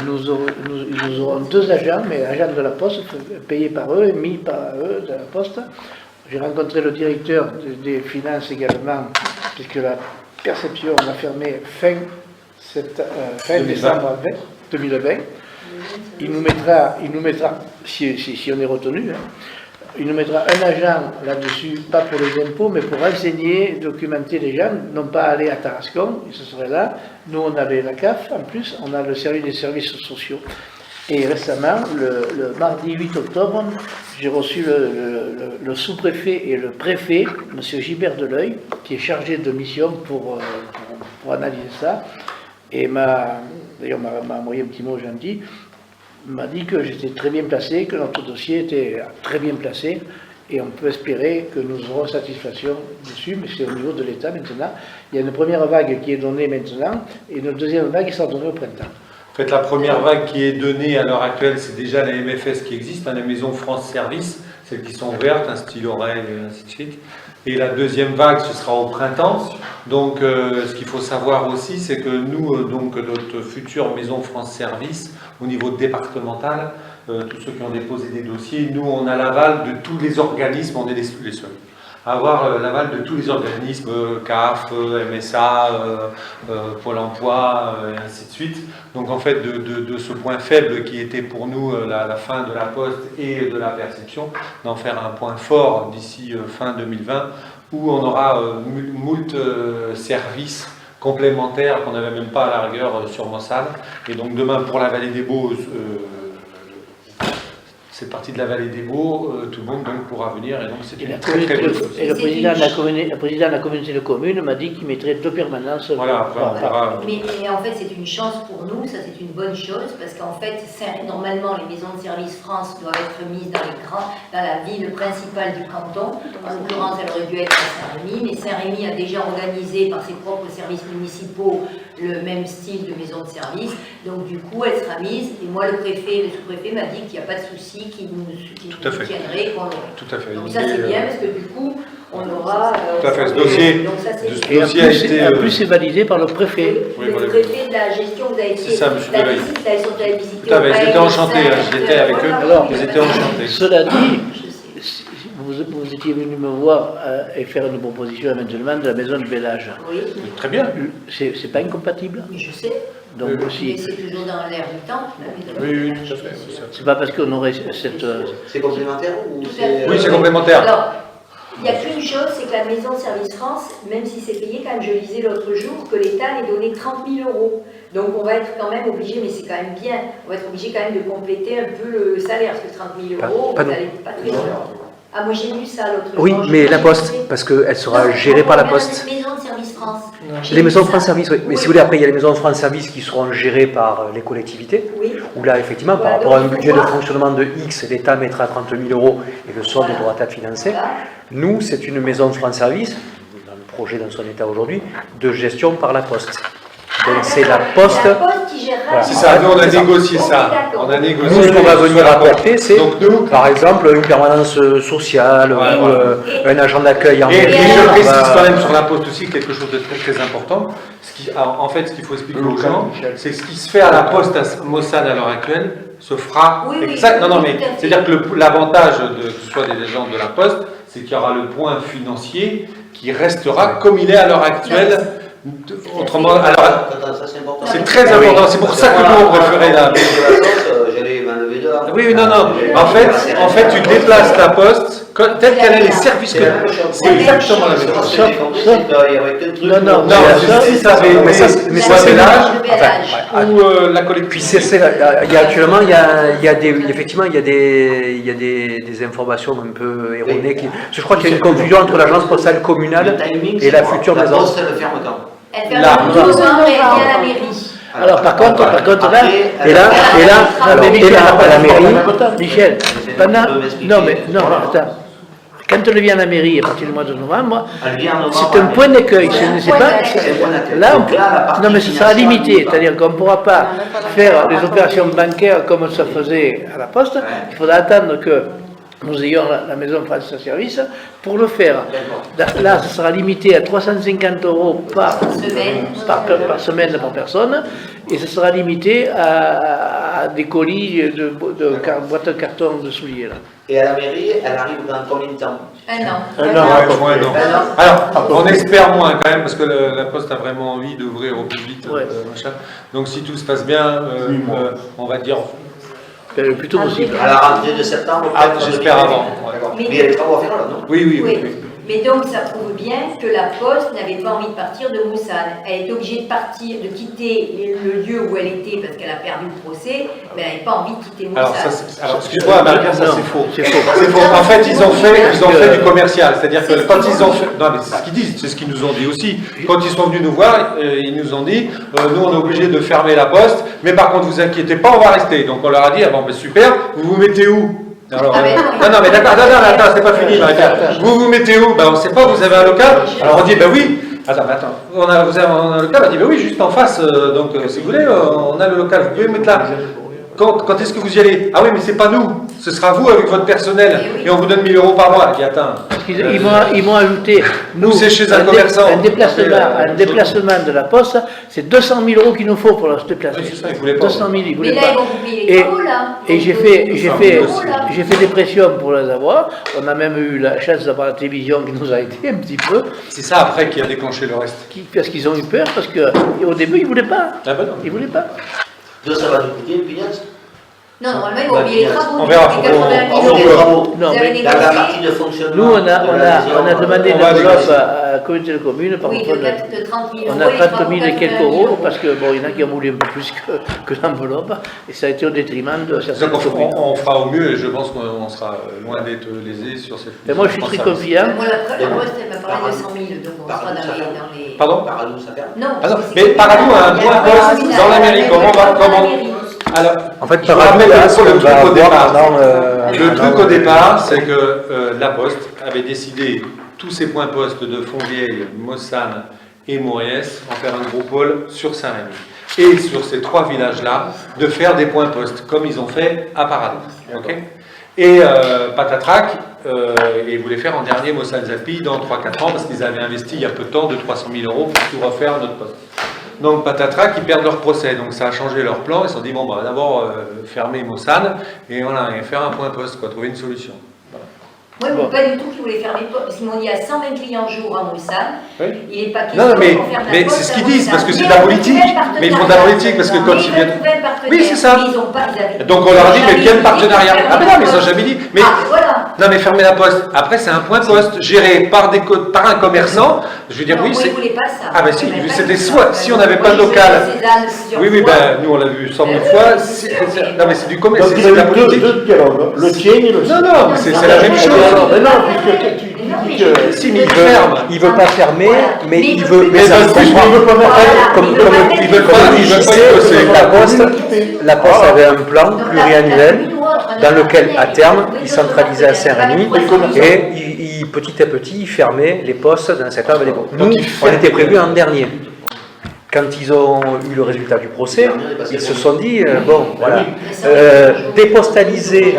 Nous aurons 2 agents, mais agents de la Poste, payés par eux, mis par eux de la Poste. J'ai rencontré le directeur des finances également, puisque la perception on l'a fermée fin décembre 2020. Il nous mettra si on est retenu, il nous mettra un agent là-dessus, pas pour les impôts, mais pour renseigner, documenter les gens, non pas aller à Tarascon, ce serait là. Nous, on avait la CAF, en plus, on a le service des services sociaux. Et récemment, le mardi 8 octobre, j'ai reçu le sous-préfet et le préfet, M. Gilbert Deleuil, qui est chargé de mission pour analyser ça, et d'ailleurs m'a envoyé un petit mot gentil, m'a dit que j'étais très bien placé, que notre dossier était très bien placé, et on peut espérer que nous aurons satisfaction dessus, mais c'est au niveau de l'État maintenant. Il y a une première vague qui est donnée maintenant, et une deuxième vague qui sera donnée au printemps. En fait, la première vague qui est donnée à l'heure actuelle, c'est déjà la MFS qui existe, la Maison France Service, celles qui sont ouvertes, un style oreille, et ainsi de suite. Et la deuxième vague, ce sera au printemps. Donc, ce qu'il faut savoir aussi, c'est que nous, donc notre future Maison France Service, au niveau départemental, tous ceux qui ont déposé des dossiers, nous, on a l'aval de tous les organismes, on est les seuls. Avoir l'aval de tous les organismes, CAF, MSA, Pôle emploi, et ainsi de suite. Donc en fait, de ce point faible qui était pour nous la fin de la Poste et de la perception, d'en faire un point fort d'ici fin 2020, où on aura moult services complémentaires qu'on n'avait même pas à la rigueur sur Mossad. Et donc demain, pour la Vallée des Baux, cette partie de la Vallée des Baux, tout le monde donc pourra venir, et donc c'est une très très bonne chose. Et le président de la communauté de communes m'a dit qu'il mettrait 2 permanences. Voilà, après on verra. Mais en fait, c'est une chance pour nous, ça c'est une bonne chose, parce qu'en fait, normalement, les maisons de service France doivent être mises dans la ville principale du canton. En l'occurrence, elle aurait dû être à Saint-Rémy, mais Saint-Rémy a déjà organisé par ses propres services municipaux le même style de maison de service. Donc du coup, elle sera mise, et moi, le sous-préfet m'a dit qu'il n'y a pas de souci, qu'il nous tiendrait, qu'on l'aurait. Tout à fait. Donc ça c'est bien, parce que du coup, on aura... Tout à fait, ce dossier, donc, ça, et en plus, c'est validé par le préfet. Oui, le préfet de la gestion, vous avez été... C'est ça, monsieur Deleuil. Tout à fait, ils étaient enchantés, j'étais avec eux, Alors, ils étaient enchantés. Cela dit, vous étiez venu me voir et faire une proposition éventuellement de la maison de Bellage. Oui, Très bien. C'est pas incompatible. mais je sais, Donc mais aussi, c'est toujours dans l'air du temps. Oui, tout à fait. c'est pas parce qu'on aurait cette... C'est complémentaire ou Tout à c'est... fait. Oui, c'est complémentaire. Alors, il n'y a qu'une chose, c'est que la maison de service France, même si c'est payé, quand même, je lisais l'autre jour, que l'État allait donner 30 000 €. Donc on va être quand même obligé, mais c'est quand même bien, on va être obligé quand même de compléter un peu le salaire, parce que 30 000 €, vous n'allez pas très loin. Ah, moi j'ai lu ça l'autre jour. Oui, mais la Poste, parce qu'elle sera gérée par la Poste. Les maisons de service France. Les maisons de France Service, oui. Mais si vous voulez, après, il y a les maisons de France Service qui seront gérées par les collectivités. Oui. Où là, effectivement, par rapport à un budget de fonctionnement de X, l'État mettra 30 000 € et le solde devra être financé. Nous, c'est une maison de France Service, dans le projet dans son état aujourd'hui, de gestion par la Poste. Donc c'est la Poste. La Poste qui gérera. Voilà. C'est ça, nous on a négocié ça. D'accord. On a négocié. Nous, ce qu'on va venir apporter, c'est Donc nous, par exemple une permanence sociale Voilà, ou un agent d'accueil en et mairie. je précise Voilà. quand même sur la Poste aussi quelque chose de très très important. En fait, ce qu'il faut expliquer aux gens, c'est que ce qui se fait à la Poste à Mossad à l'heure actuelle se fera Oui, oui, exact. Non, oui, mais tout à fait. c'est-à-dire que l'avantage que ce soit des agents de la Poste, c'est qu'il y aura le point financier qui restera comme il est à l'heure actuelle. Autrement, alors, Attends, ça c'est important. c'est très important. C'est pour ça que nous on préférait la. J'allais m'enlever de là. Oui, non. En fait, tu déplaces la Poste telle qu'elle est les services que. C'est exactement la même chose. Non, Si ça avait mais ça, été mais soit ça, c'est Bellage Enfin, ou la Puis collectivité. il y a actuellement, effectivement, il y a des informations un peu erronées. Je crois qu'il y a une confusion entre l'agence postale communale et la future maison. La Poste, elle le ferme quand? Elle Là. ferme le 12 novembre et elle vient à la mairie. Alors par contre là, à la mairie, Michel, non, attends. Quand elle vient à la mairie à partir du mois de novembre, c'est un point d'accueil. C'est pas. Là, non, mais ce sera limité, c'est-à-dire qu'on ne pourra pas faire les opérations bancaires comme ça faisait à la Poste. Il faudra attendre que nous ayons la maison France Service. Pour le faire, là, ça sera limité à 350 € par semaine par personne, et ça sera limité à des colis de boîtes de carton de souliers. Là. Et à la mairie, elle arrive dans combien de temps? Un an. Ouais, non. Alors, on espère moins quand même, parce que la Poste a vraiment envie d'ouvrir au plus vite. Machin. Donc si tout se passe bien, on va dire... Le plus tôt possible. À la rentrée de septembre, j'espère avant. Mais il y a des travaux à faire là, non? Oui. Mais donc ça prouve bien que la Poste n'avait pas envie de partir de Moussanne. Elle était obligée de partir, de quitter le lieu où elle était parce qu'elle a perdu le procès, mais elle n'avait pas envie de quitter Moussanne. Alors excuse-moi, Marie-Pierre, ça c'est faux. C'est faux. C'est faux. En fait, ils ont fait du commercial. C'est-à-dire que quand ils ont fait... Non, mais c'est ce qu'ils disent, c'est ce qu'ils nous ont dit aussi. Quand ils sont venus nous voir, ils nous ont dit, nous on est obligé de fermer la Poste, mais par contre, vous inquiétez pas, on va rester. Donc on leur a dit, ah bon, ben, super, vous vous mettez où? Alors, non, mais d'accord, attends, c'est pas fini, Marie-Pierre. Vous vous mettez où? Ben, on ne sait pas, vous avez un local? Alors on dit, ben oui. Attends, vous avez un local? On dit, ben oui, juste en face, donc si vous voulez, on a le local, vous pouvez mettre là. Quand est-ce que vous y allez? Ah oui, mais c'est pas nous, ce sera vous avec votre personnel, et on vous donne 1000 € par mois. Il dit, attends. Ils m'ont ajouté, nous, c'est chez un commerçant. Un déplacement de la Poste, c'est 200 000 € qu'il nous faut pour se déplacer. Oui, ça, ils voulaient pas. 200 000, ils voulaient mais là, pas. ils vont vous payer les travaux, là. Et j'ai fait des pressions pour les avoir. On a même eu la chance d'avoir la télévision qui nous a aidé un petit peu. C'est ça après qui a déclenché le reste. Parce qu'ils ont eu peur, parce qu'au début, ils ne voulaient pas. Ah ben non. Ils ne voulaient pas. Donc ça va nous coûter une pignasse? Non, normalement, ils vont payer les travaux. On verra. Les 80 000 Les €. travaux. Non, Vous avez mais Dans la négocié. partie de fonctionnement. nous, on de la maison, a demandé une on va enveloppe négocier. à la communauté de communes. Par Oui, contre, de 30 000 on €. a les 30 travaux, 000 et quelques 80 000 euros, parce que bon, il y en a qui ont voulu un peu plus que l'enveloppe, et ça a été au détriment de certaines Donc communes. on fera au mieux et je pense qu'on sera loin d'être lésés sur cette. Et moi, je suis très confiant. Moi, la Poste, elle m'a parlé de 100 000, donc on sera dans les... Pardon? Paradou, ça ferme. Non, Ah non, parce que mais c'est- Paradou a un il y point poste dans la mairie. Comment Alors, En fait, je vous rappelle le truc au départ. Le truc pendant au départ, c'est que la Poste avait décidé tous ces points postes de Fontvieille, Mossane et Mauriès en faire un gros pôle sur Saint-Rémy. Et sur ces trois villages-là, de faire des points postes, comme ils ont fait à Paradou. Okay, et Patatrac, ils voulaient faire en dernier Mossane-Zapi dans 3-4 ans, parce qu'ils avaient investi il y a peu de temps de 300 000 € pour tout refaire notre poste. Donc Patatrac, ils perdent leur procès, donc ça a changé leur plan, ils se sont dit, bon, bah, d'abord fermer Mossane, et voilà, et faire un point poste, quoi, trouver une solution. Moi, bon. Pas du tout qu'ils voulaient fermer pas, parce qu'ils m'ont dit à 120 clients jour à Mossane, oui. Il n'est pas question non, mais, qu'on ferme la mais poste c'est ce qu'ils à disent, Mossane. parce que c'est de la politique, mais ils font de la politique, parce que quand ils viennent... Oui, c'est ça. Donc on leur a dit, mais quel partenariat? Ah mais non, mais ils n'ont jamais dit. Mais, voilà. Non mais fermer la poste, après c'est un point poste géré par un commerçant, je veux dire, non, oui, c'est... Ils ne voulaient pas ça. Ah ben si, c'était soit, si on n'avait pas de local... Oui, ben nous on l'a vu 100 000 fois, non mais c'est du commerce, c'est de la politique. Le tien et le sien. Non, mais c'est la même chose. Mais non, puisque tu dis que... Si, mais il ferme. Il veut pas fermer, mais il veut... Mais ça, il veut pas mettre... Comme il veut pas, la Poste avait un plan pluriannuel dans lequel, à terme, il centralisait à Saint-Rémy et petit à petit, il fermait les postes dans le secteur de l'époque. Nous, on était prévus en dernier. Quand ils ont eu le résultat du procès, ils se sont dit, bon, voilà, dépostaliser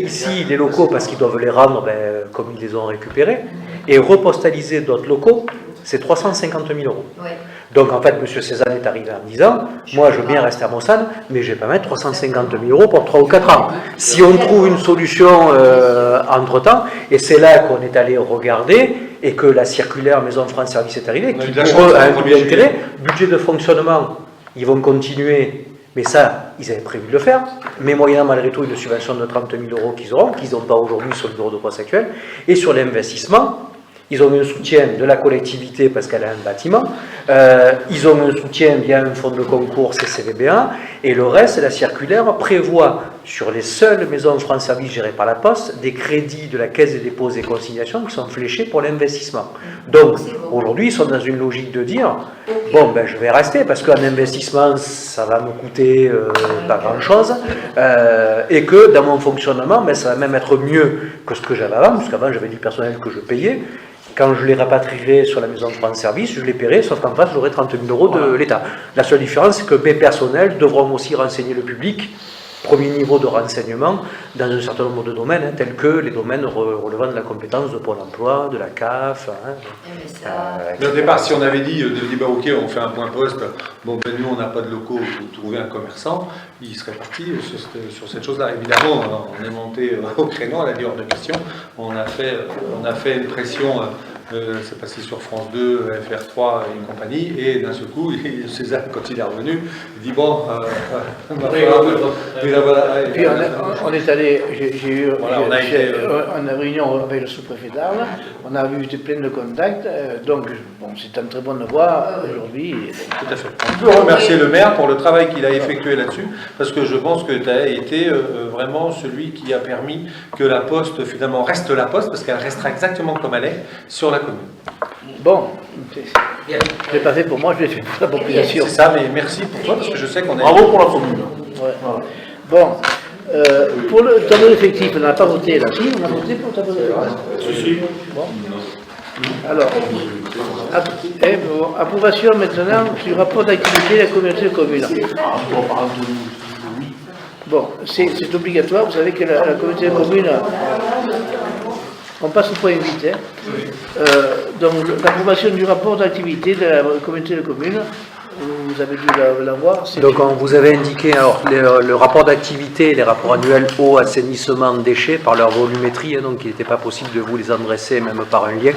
ici les locaux parce qu'ils doivent les rendre comme ils les ont récupérés, et repostaliser d'autres locaux, c'est 350 000 €. Ouais. Donc en fait, M. Cézanne est arrivé en me disant, moi je veux bien rester à Mossane, mais je ne vais pas mettre 350 000 € pour 3 ou 4 ans. Si on trouve une solution entre-temps, et c'est là qu'on est allé regarder, et que la circulaire Maison France Service est arrivée, qui pour eux a un double intérêt, budget de fonctionnement, ils vont continuer, mais ça, ils avaient prévu de le faire, mais moyennant malgré tout une subvention de 30 000 € qu'ils auront, qu'ils n'ont pas aujourd'hui sur le bureau de poste actuel, et sur l'investissement, ils ont eu un soutien de la collectivité parce qu'elle a un bâtiment, ils ont eu un soutien via un fonds de concours CCVB1, et le reste, la circulaire prévoit sur les seules maisons France Service gérées par la Poste des crédits de la Caisse des dépôts et consignations qui sont fléchés pour l'investissement. Donc aujourd'hui, ils sont dans une logique de dire, bon ben je vais rester parce qu'un investissement, ça va me coûter pas grand-chose, et que dans mon fonctionnement, ben, ça va même être mieux que ce que j'avais avant, parce qu'avant j'avais du personnel que je payais. Quand je les rapatrierai sur la maison de France Service, je les paierai, sauf qu'en face, j'aurai 30 000 € de l'État. La seule différence, c'est que mes personnels devront aussi renseigner le public premier niveau de renseignement dans un certain nombre de domaines, hein, tels que les domaines relevant de la compétence de Pôle emploi, de la CAF. Mais au départ, si on avait dit, ok, on fait un point poste, bon, ben nous, on n'a pas de locaux, il faut trouver un commerçant, il serait parti sur cette chose-là. Évidemment, on est monté au créneau, elle a dit hors de question, on a fait une pression. C'est passé sur France 2, FR3 et compagnie, et d'un seul coup, César, quand il est revenu, il dit bon, puis on est allé, j'ai eu une réunion avec le sous-préfet d'Arles, on a eu plein de contacts, donc bon, c'est une très bonne voie aujourd'hui. Tout à fait. On peut remercier le maire pour le travail qu'il a effectué là-dessus, parce que je pense que tu as été vraiment celui qui a permis que la Poste finalement reste la Poste, parce qu'elle restera exactement comme elle est sur la commune. Bon, je ne l'ai pas fait pour moi, je l'ai fait pour la population. C'est ça, mais merci pour toi, parce que je sais qu'on est... Bravo pour la commune. Ouais. Bon, pour le tableau effectif, on n'a pas voté là. Si, on a voté pour le tableau effectif. Si. Bon. Alors, approbation maintenant du rapport d'activité de la communauté de communes. Bon, c'est obligatoire, vous savez que la communauté de communes... On passe au point 8. Donc, l'approbation du rapport d'activité de la communauté de communes, vous avez dû la voir. Donc, on vous avait indiqué alors, le rapport d'activité et les rapports annuels eau, assainissement, déchets, par leur volumétrie, hein, donc il n'était pas possible de vous les adresser même par un lien.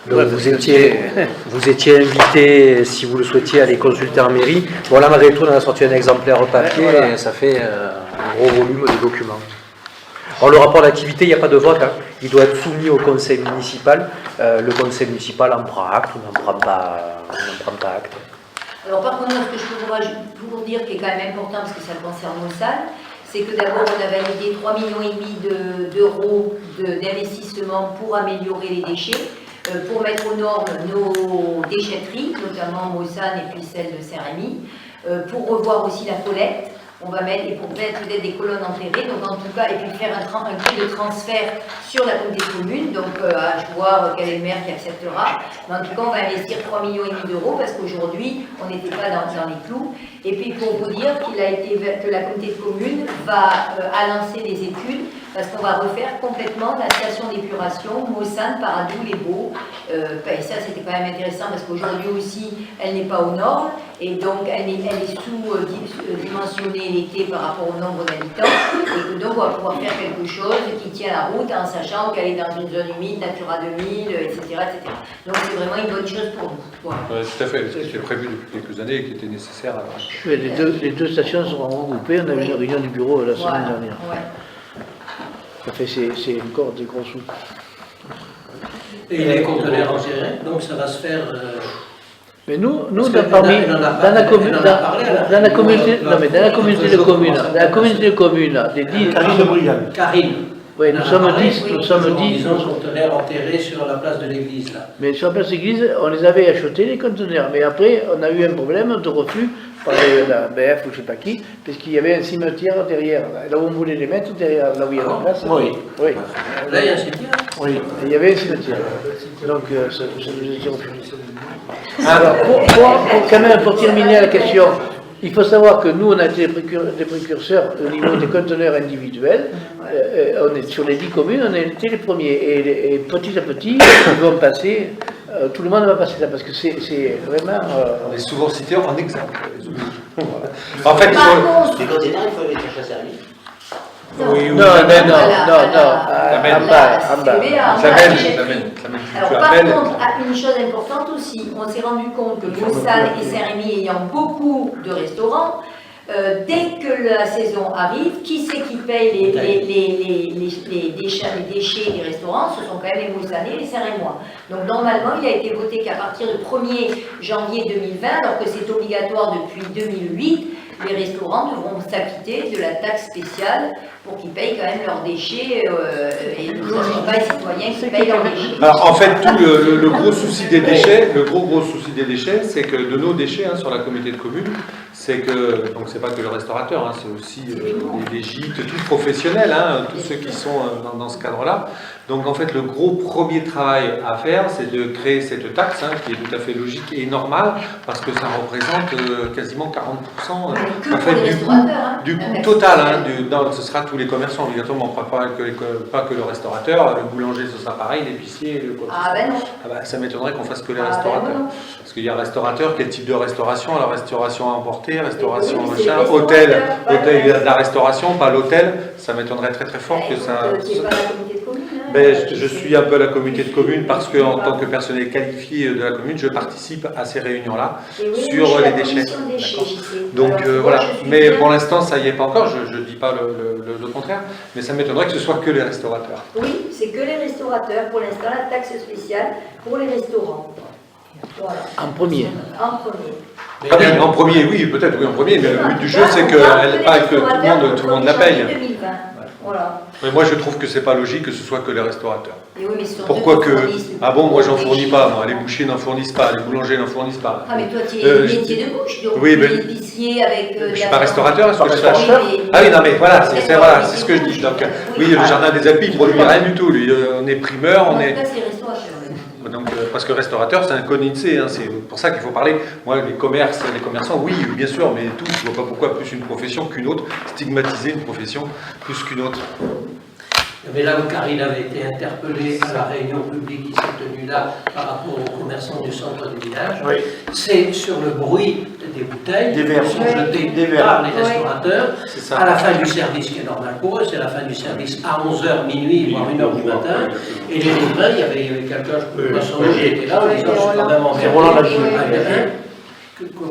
Donc, ouais, vous étiez invité, si vous le souhaitiez, à les consulter en mairie. Bon, là, malgré tout, on a sorti un exemplaire papier, ouais, voilà. Et ça fait un gros volume de documents. Alors, le rapport d'activité, il n'y a pas de vote, hein. Il doit être soumis au conseil municipal. Le conseil municipal en prend acte ou n'en prend pas acte. Alors par contre, ce que je peux vous dire qui est quand même important, parce que ça concerne nos salles, c'est que d'abord on a validé 3,5 millions d'euros d'investissement pour améliorer les déchets, pour mettre aux normes nos déchetteries, notamment Mossane et puis celle de Saint-Rémy, pour revoir aussi la collecte. On va mettre, et pour mettre peut-être des colonnes enterrées, donc en tout cas, et puis faire un prix de transfert sur la communauté commune, donc à voir quel est le maire qui acceptera. Mais en tout cas, on va investir 3,5 millions d'euros parce qu'aujourd'hui, on n'était pas dans les clous. Et puis pour vous dire que la communauté de commune va lancer des études parce qu'on va refaire complètement la station d'épuration Mossane, Paradou, Les Baux. Et ça, c'était quand même intéressant parce qu'aujourd'hui aussi, elle n'est pas aux normes et donc elle est sous-dimensionnée l'été par rapport au nombre d'habitants. Et que donc, on va pouvoir faire quelque chose qui tient la route en sachant qu'elle est dans une zone humide, Natura 2000, etc. etc. Donc, c'est vraiment une bonne chose pour nous. Voilà. Ouais, tout à fait. Ce qui était prévu depuis quelques années et qui était nécessaire. Les deux stations seront regroupées. On a eu une réunion du bureau la semaine dernière. Ouais. Ça fait, c'est encore des gros sous. Et les conteneurs enterrés, donc ça va se faire... Mais nous dans la communauté de communes, des 10... Karine. Oui, nous sommes 10. Nous sommes 10. Conteneurs enterrés sur la place de l'église, là. Mais sur la place de l'église, on les avait achetés, les conteneurs. Mais après, on a eu un problème de refus par la BF ou je ne sais pas qui, parce qu'il y avait un cimetière derrière. Là où on voulait les mettre, derrière, là où il y a la place. Oui. Oui. Là, il y a un cimetière. Oui, il y avait un cimetière. Donc, ça nous était refusé. Alors, quand même, pour terminer la question, il faut savoir que nous, on a été des précurseurs au niveau des conteneurs individuels. On est sur les 10 communes, on a été les premiers. Et petit à petit, ils vont passer, tout le monde va passer là, parce que c'est vraiment... On est souvent cité en exemple. En fait, les containers, il faut les chercher à servir. Oui, non. Alors, par contre, une chose importante aussi, on s'est rendu compte que Mossane et Saint-Rémy ayant beaucoup de restaurants, dès que la saison arrive, qui c'est qui paye les déchets des restaurants? Ce sont quand même les Mossanais et les Saint-Rémois. Donc normalement, il a été voté qu'à partir du 1er janvier 2020, alors que c'est obligatoire depuis 2008, les restaurants devront s'acquitter de la taxe spéciale pour qu'ils payent quand même leurs déchets et ne sont pas les citoyens qui payent leurs déchets. Alors en fait, tout le gros souci des déchets, c'est que de nos déchets sur la communauté de communes, c'est que, donc c'est pas que le restaurateur, c'est aussi les gîtes, tout professionnel, tous ceux qui sont dans ce cadre-là. Donc en fait, le gros premier travail à faire, c'est de créer cette taxe, qui est tout à fait logique et normale, parce que ça représente quasiment 40% que pour les restaurateurs, Du coût total, hein, ce sera tous les commerçants obligatoirement, pas que le restaurateur, le boulanger ce sera pareil, l'épicier, le commerçant. Ah ben non. Ah bah, ça m'étonnerait qu'on fasse que les Ah ben restaurateurs. non. Parce qu'il y a restaurateur, quel type de restauration? La restauration à emporter, restauration Oui, c'est machin, les hôtel, restaurateurs, il y a de la restauration, pas l'hôtel, ça m'étonnerait très très fort que ça... Tu n'es pas la communauté de communes, hein. Ben, je suis un peu la communauté de communes parce que en tant que personnel qualifié de la commune, je participe à ces réunions-là Et oui, sur je suis les la déchets. commission déchets, D'accord. j'y sais. Donc Alors, voilà, moi, je suis mais bien- pour l'instant ça y est pas encore, je ne dis pas le contraire, mais ça m'étonnerait que ce soit que les restaurateurs. Oui, c'est que les restaurateurs, pour l'instant, la taxe spéciale pour les restaurants. Voilà. En premier. En premier. Ah oui, en premier, oui, peut-être, oui, en premier, mais le but du jeu c'est que tout le monde la paye. 2020. Voilà. Mais moi je trouve que c'est pas logique que ce soit que les restaurateurs. Et oui, mais ce sont Pourquoi eux qui que... fournissent le Ah bon, moi j'en produit. fournis pas, moi, les bouchers n'en fournissent pas, les boulangers n'en fournissent pas. Ah mais toi tu es je- métier de bouche, donc oui, tu es mais- épicier avec... Je suis pas restaurateur, est-ce que je sache? Oui, mais- Ah oui, non mais voilà, Peut-être c'est pas ce que je dis. Donc, Oui. oui, le jardin des Alpes, il produit rien du tout, lui. On est primeur, En on tout est... cas, c'est restaurateur. Donc, parce que restaurateur, c'est un connaissé, hein, c'est pour ça qu'il faut parler. Moi, les commerçants, oui, bien sûr, mais tous, je vois pas pourquoi plus une profession qu'une autre, stigmatiser une profession plus qu'une autre. Mais là où Karine avait été interpellée à la réunion publique qui s'est tenue là par rapport aux commerçants du centre du village, Oui. c'est sur le bruit des bouteilles Des verres. qui sont jetées Des verres. par les restaurateurs C'est ça. à la fin du service, qui est normal pour eux, c'est la fin du service à 11h, minuit, voire 1h du matin. Et les riverains, il y avait quelqu'un, je ne peux pas son nom, qui était là, en disant je suis quand même emmerdé. C'est Roland Lagier. Ah, il y avait un-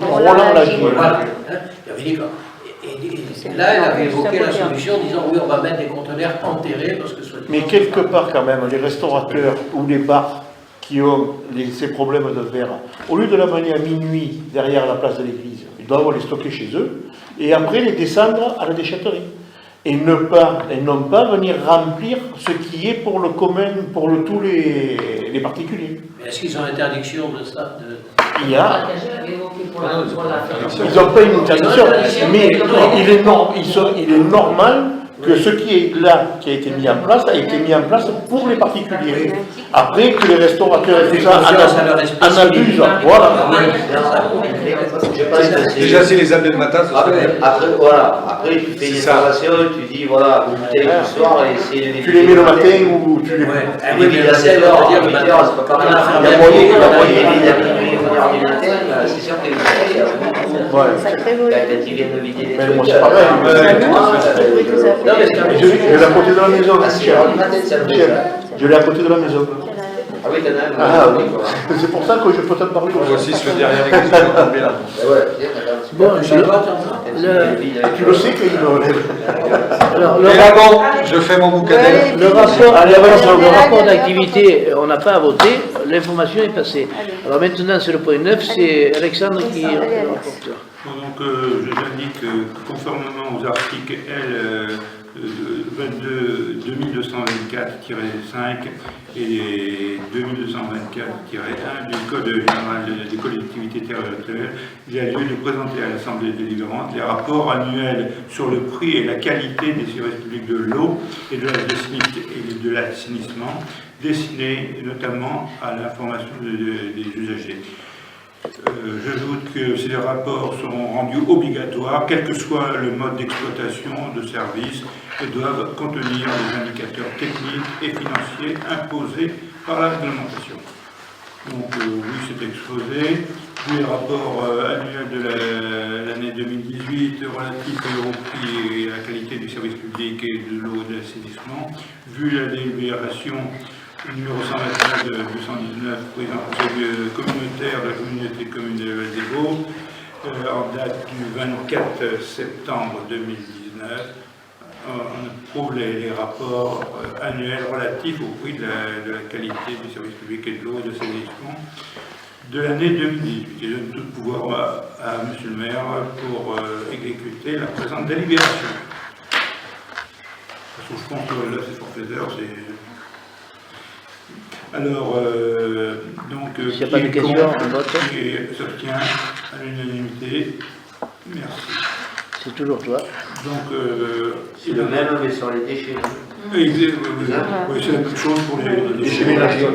Roland Lagier. Voilà. Hein, il avait dit quoi. Et là, elle avait évoqué la solution en disant oui, on va mettre des conteneurs enterrés parce que soit. Mais quelque part quand même, les restaurateurs ou les bars qui ont ces problèmes de verre, au lieu de l'amener à minuit derrière la place de l'église, ils doivent les stocker chez eux et après les descendre à la déchetterie. Et non pas venir remplir ce qui est pour le commun, pour tous les particuliers. Mais est-ce qu'ils ont interdiction de ça Il y a, J'avais évoqué pour la ils n'ont pas une interdiction, mais il est normal que ce qui est là, qui a été mis en place, a été mis en place pour les particuliers. Après, que les restaurateurs et tout ça en abusent, voilà. Je pense que c'est- Déjà, si les amener le matin, ce serait... Après, tu fais C'est une ça. installation, tu dis voilà, une bouteille du soir et c'est Tu les mets le matin ou tu les... Ouais. Ah oui, mais la selle, c'est pas pareil. Il y a moyen d'habituer au heure du matin, c'est sûr que les bouteilles, Ouais. quand ils viennent de vider les Mais trucs, moi, c'est pareil. Non, mais c'est un Je l'ai à côté de la maison, à 6 heures du matin, ça le fait Michel. ça. Je l'ai à côté de la maison. Ah oui, t'en as un. Ah oui, c'est pour ça que je peux t'en parler. Voici ce derrière l'église, je vais tomber là. Bon, Tu le sais qu'il me relève. alors, Et là, bon, je fais mon boucanel. le rapport d'activité, on n'a pas à voter, l'information est passée. Alors maintenant, c'est le point 9, c'est Alexandre qui est le rapporteur. Donc, je vous indique que conformément aux articles L 2224-5 et 2224-1 du Code général des collectivités territoriales, il y a lieu de présenter à l'Assemblée délibérante les rapports annuels sur le prix et la qualité des services publics de l'eau et de l'assainissement, destinés notamment à l'information des usagers. J'ajoute que ces rapports seront rendus obligatoires, quel que soit le mode d'exploitation de service, et doivent contenir les indicateurs techniques et financiers imposés par la réglementation. Donc oui, c'est exposé. Vu les rapports annuels de l'année 2018 relatifs au prix et à la qualité du service public et de l'eau et de l'assainissement, vu la délibération numéro 129 de 219, président du conseil communautaire de la communauté de communes de Val-des-Baux, en date du 24 septembre 2019, on approuve les rapports annuels relatifs au prix de la qualité du service public et de l'eau et de l'assainissement de l'année 2018. Et je donne tout pouvoir à M. le maire pour exécuter la présente délibération. Parce que je pense que là, c'est forfaitaire, c'est... Alors, donc, S'il n'y a pas de questions, on vote. qui s'obtient à l'unanimité. Merci. C'est toujours toi. Donc, C'est le même, mais sur les déchets. oui, c'est la même chose pour les déchets ménagers.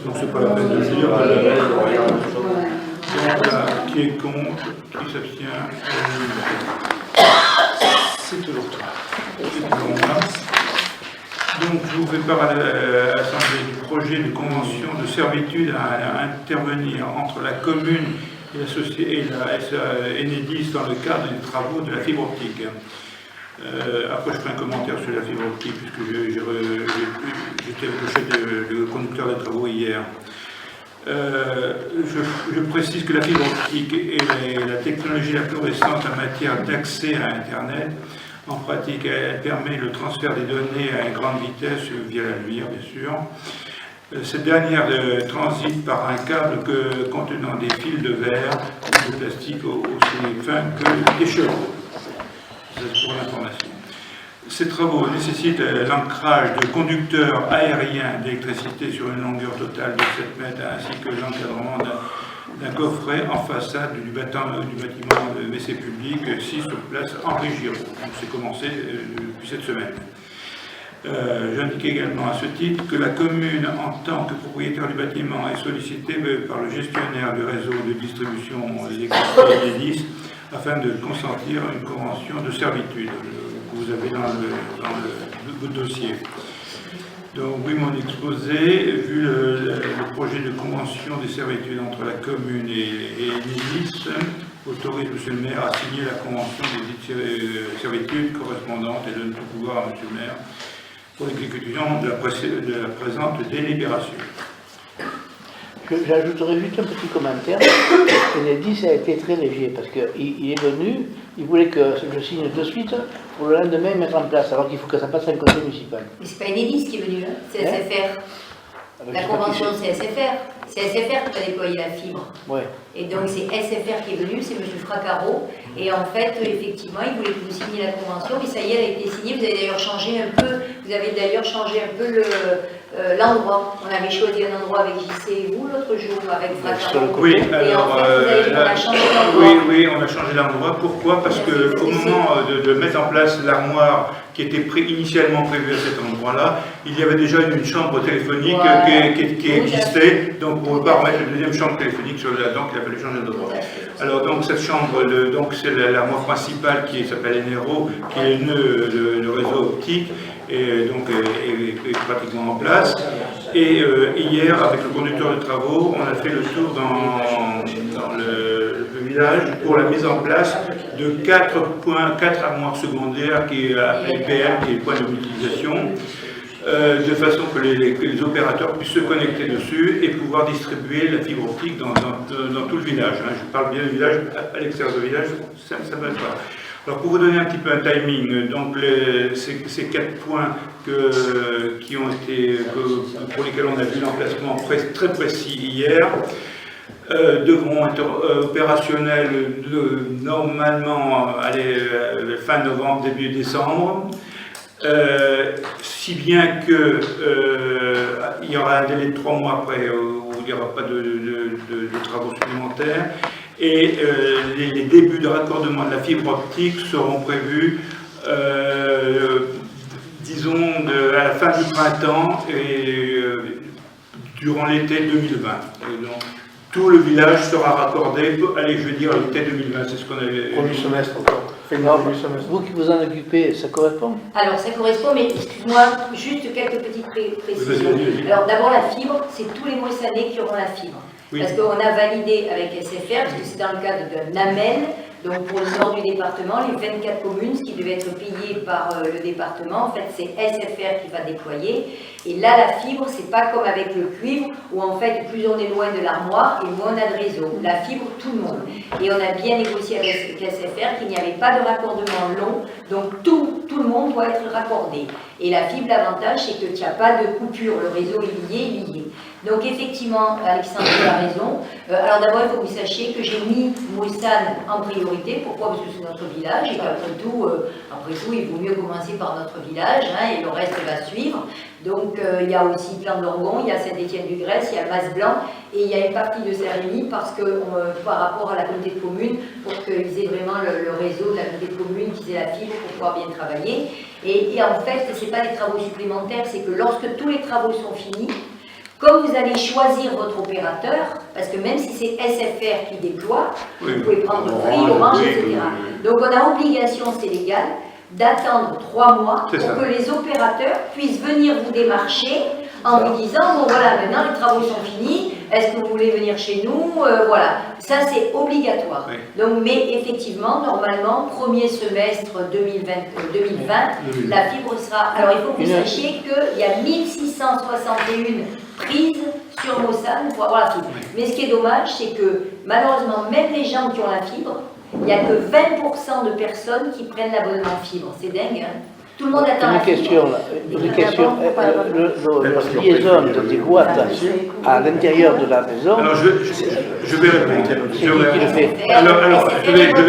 Donc, c'est pas la peine de le dire. Donc, qui est contre, qui s'abstient, à l'unanimité. C'est toujours toi. C'est toujours moi. Donc, je vous fais part à l'Assemblée du projet de convention de servitude à intervenir entre la commune et la société et la Enedis dans le cadre des travaux de la fibre optique. Après, je ferai un commentaire sur la fibre optique, puisque j'étais avec le chef de conducteur des travaux hier. Je précise que la fibre optique est la technologie la plus récente en matière d'accès à Internet. En pratique, elle permet le transfert des données à une grande vitesse via la lumière, bien sûr. Cette dernière transite par un câble contenant des fils de verre ou de plastique aussi fins que des chevaux. C'est pour l'information. Ces travaux nécessitent l'ancrage de conducteurs aériens d'électricité sur une longueur totale de 7 mètres ainsi que l'encadrement d'un coffret en façade du bâtiment de WC public 6 sur place Henri Giraud. Donc c'est commencé depuis cette semaine. J'indique également à ce titre que la commune, en tant que propriétaire du bâtiment, est sollicitée par le gestionnaire du réseau de distribution d'électricité Enedis afin de consentir une convention de servitude que vous avez dans le dossier. Donc oui, mon exposé, vu le projet de convention des servitudes entre la commune et Enedis, autorise M. le maire à signer la convention des servitudes correspondantes et donne tout pouvoir à M. le maire pour l'exécution de la présente délibération. J'ajouterai juste un petit commentaire. Enedis a été très léger parce qu'il est venu, il voulait que je signe de suite pour le lendemain mettre en place, alors qu'il faut que ça passe à un conseil municipal. Mais c'est pas Enedis qui est venu, hein, c'est SFR. La convention, c'est SFR. C'est SFR qui a déployé la fibre. Ouais. Et donc c'est SFR qui est venu, c'est M. Fracaro. Et en fait, effectivement, il voulait que vous signiez la convention, mais ça y est, elle a été signée. Vous avez d'ailleurs changé un peu, l'endroit. On avait choisi un endroit avec JC et vous l'autre jour, avec Fracaro. Oui, et alors, en fait, on a changé l'endroit. oui, on a changé l'endroit. Pourquoi? Parce qu'au moment de mettre en place l'armoire qui était initialement prévue à cet endroit-là, il y avait déjà une chambre téléphonique qui existait. Donc, pour ne pas remettre une deuxième chambre téléphonique sur la dent, il a fallu changer d'endroit. Alors, donc, cette chambre, c'est l'armoire principale qui s'appelle Enero, qui est le réseau optique, et donc est pratiquement en place. Et hier, avec le conducteur de travaux, on a fait le tour dans le village pour la mise en place de 4 armoires secondaires qui est appelé PM, qui est le point de l'utilisation, de façon que les opérateurs puissent se connecter dessus et pouvoir distribuer la fibre optique dans tout le village. Je parle bien du village, à l'extérieur du village, ça ne va pas. Alors pour vous donner un petit peu un timing, donc ces 4 points pour lesquels on a vu l'emplacement très précis hier, devront être opérationnels normalement fin novembre, début décembre. Si bien que il y aura un délai de 3 mois après où il n'y aura pas de travaux supplémentaires. Et les débuts de raccordement de la fibre optique seront prévus, disons, à la fin du printemps et durant l'été 2020. Donc, tout le village sera raccordé, allez, je vais dire l'été 2020, c'est ce qu'on avait... Premier semestre encore. Vous qui vous en occupez, ça correspond? Alors ça correspond, mais excuse-moi, juste quelques petites précisions. Alors d'abord la fibre, c'est tous les Moissanais qui auront la fibre. Oui. Parce qu'on a validé avec SFR, parce que c'est dans le cadre d'un AMEL, donc pour le nord du département, les 24 communes, ce qui devait être payé par le département, en fait c'est SFR qui va déployer. Et là la fibre, c'est pas comme avec le cuivre, où en fait plus on est loin de l'armoire et moins on a de réseau. La fibre, tout le monde. Et on a bien négocié avec SFR qu'il n'y avait pas de raccordement long, donc tout le monde doit être raccordé. Et la fibre, l'avantage, c'est qu'il n'y a pas de coupure, le réseau est lié. Donc effectivement, Alexandre a raison. Alors d'abord, il faut que vous sachiez que j'ai mis Moissane en priorité. Pourquoi? Parce que c'est notre village et qu'après tout, il vaut mieux commencer par notre village et le reste va suivre. Donc il y a aussi Plan d'Orgon, il y a Saint-Étienne-du-Grèce, il y a Mas-Blanc et il y a une partie de Saint-Rémy parce que par rapport à la communauté de communes, pour qu'ils aient vraiment le réseau de la communauté de communes, qu'ils aient la fibre pour pouvoir bien travailler. Et en fait, ce n'est pas des travaux supplémentaires, c'est que lorsque tous les travaux sont finis, comme vous allez choisir votre opérateur, parce que même si c'est SFR qui déploie, vous pouvez prendre Free, Orange, etc. Donc on a obligation, c'est légal, d'attendre 3 mois C'est pour ça. que les opérateurs puissent venir vous démarcher en vous disant, bon voilà, maintenant les travaux sont finis, est-ce que vous voulez venir chez nous? Voilà, ça c'est obligatoire. Oui. Donc, mais effectivement, normalement, premier semestre 2020, la fibre sera... Alors il faut que vous sachiez qu'il y a 1661 prises sur Mossad pour avoir la fibre. Mais ce qui est dommage, c'est que malheureusement, même les gens qui ont la fibre, il n'y a que 20% de personnes qui prennent l'abonnement fibre. C'est dingue, hein? Tout le monde attend Une la fibre. question, là. Une question. La liaison de boîtes à l'intérieur de la maison, Alors, je vais répondre. c'est qui le fait? Alors, je vais répondre.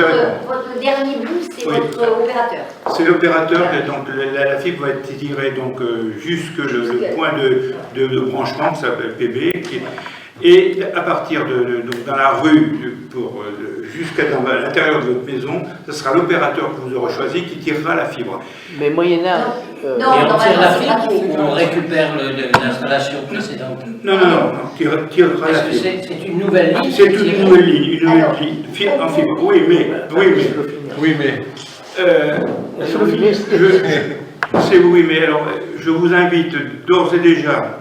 Votre dernier bout, c'est Oui. votre opérateur. C'est l'opérateur, et donc la fibre va être tirée donc, jusque le point de branchement, qui s'appelle PB, et à partir donc dans la rue, jusqu'à l'intérieur de votre maison, ce sera l'opérateur que vous aurez choisi qui tirera la fibre. Mais moyennant. Non, Et on tire normalement, la c'est fibre gratuit. ou on récupère l'installation précédente? Non, tirera la Parce que fibre. c'est une nouvelle ligne. C'est une nouvelle ligne, en fibre. Oui, mais. Alors, je vous invite d'ores et déjà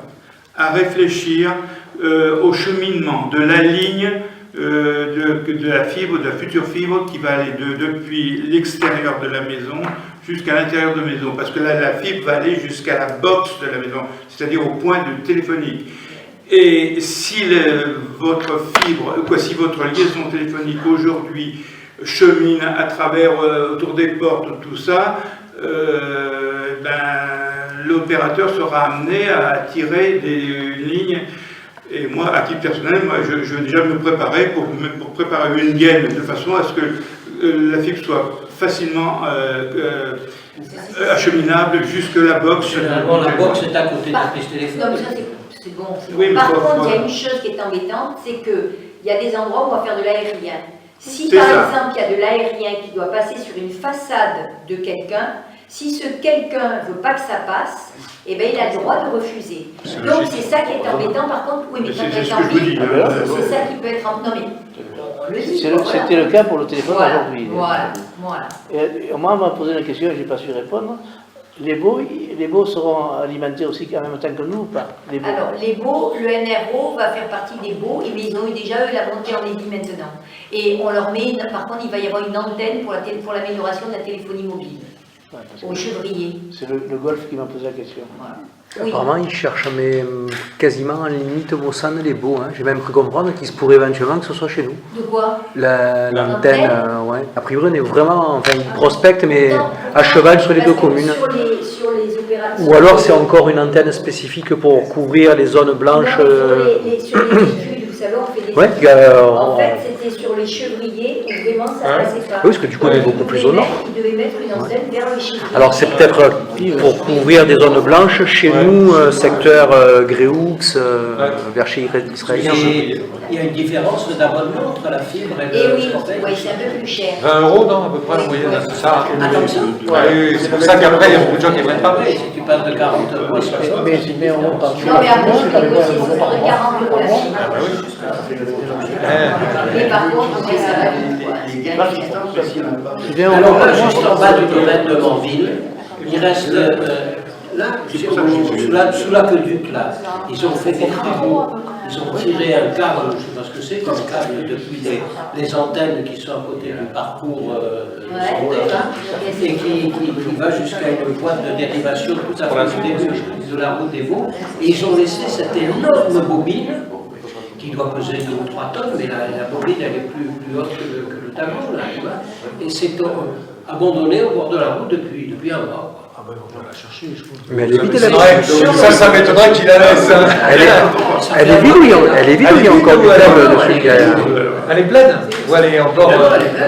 à réfléchir au cheminement de la ligne de la fibre, de la future fibre qui va aller depuis l'extérieur de la maison jusqu'à l'intérieur de la maison. Parce que là, la fibre va aller jusqu'à la box de la maison, c'est-à-dire au point de téléphonique. Et si si votre liaison téléphonique aujourd'hui chemine à travers, autour des portes, tout ça, l'opérateur sera amené à tirer des lignes. Et moi, à titre personnel, je vais déjà me préparer pour préparer une gaine de façon à ce que la fibre soit facilement acheminable jusque la box. Généralement, la box est à côté de la prise Non, téléphonique. mais ça c'est bon. c'est Oui, bon. mais Par faut- contre, il y a voilà. une chose qui est embêtante, c'est qu'il y a des endroits où on va faire de l'aérien. Si C'est par ça. exemple il y a de l'aérien qui doit passer sur une façade de quelqu'un, si ce quelqu'un ne veut pas que ça passe, eh ben, il a le droit de refuser. Donc c'est ça qui est embêtant. Par contre, oui, mais ça peut C'est être ce que je vous dis. c'est ça qui peut être non mais on le dit, voilà. C'était le cas pour le téléphone Voilà, aujourd'hui. voilà. Et moi, on m'a posé la question et je n'ai pas su répondre. Les baux seront alimentés aussi en même temps que nous ou pas? Les baux. Alors, les baux, le NRO va faire partie des baux, mais ils ont eu déjà eu la montée en débit maintenant. Et on leur met, par contre, il va y avoir une antenne pour l'amélioration de la téléphonie mobile, Ouais, parce au que chevrier. c'est le golf qui m'a posé la question. Voilà. Oui. Apparemment, ils cherchent mais quasiment en limite Mossad les baux. Hein. J'ai même cru comprendre qu'il se pourrait éventuellement que ce soit chez nous. De quoi? L'antenne, ouais. A priori, on est vraiment, enfin, ils prospectent, mais à cheval sur les deux communes. Sur les opérations. Ou alors c'est encore une antenne spécifique pour couvrir les zones blanches. Non, sur les véhicules, vous savez, on fait des. Ouais, En fait, c'était sur les chevriers où vraiment ça passait pas. Oui, parce que du coup, on est beaucoup plus au nord. Ils devaient mettre une antenne vers les chevriers. Alors c'est peut-être pour couvrir des zones blanches chez nous, secteur Gréoux, vers chez Israélien. Il y a une différence d'abonnement entre la fibre et Et le oui, forfait. oui, c'est un peu plus cher. 20 €, non, à peu près, en moyenne, c'est ça. Ah, comme ça? Oui, c'est pour ça qu'après, il y a beaucoup de gens qui ne prennent pas. Oui, si tu passes de 40 euros à 60. Mais c'est bien, on parle. Non, mais après, c'est négocié, ça serait 40 € la fibre. Mais par contre, après, ça va vite, quoi. C'est bien, Alors là, juste en bas du domaine de Manville, il reste là, sous l'aqueduc, là, ils ont fait des travaux, ils ont tiré un câble, je ne sais pas ce que c'est, comme câble depuis les antennes qui sont à côté du parcours santé, là, et qui va jusqu'à une boîte de dérivation tout à fait de la route des Vaux, et ils ont laissé cette énorme bobine qui doit peser 2 ou 3 tonnes, mais la bobine elle est plus haute que le tableau, là, tu vois. Et c'est abandonné au bord de la route depuis un mois. Mais elle est vide, C'est vrai, ça m'étonnerait qu'il la laisse. elle est vide ou il y a encore du câble dessus? Elle est pleine ou elle est encore.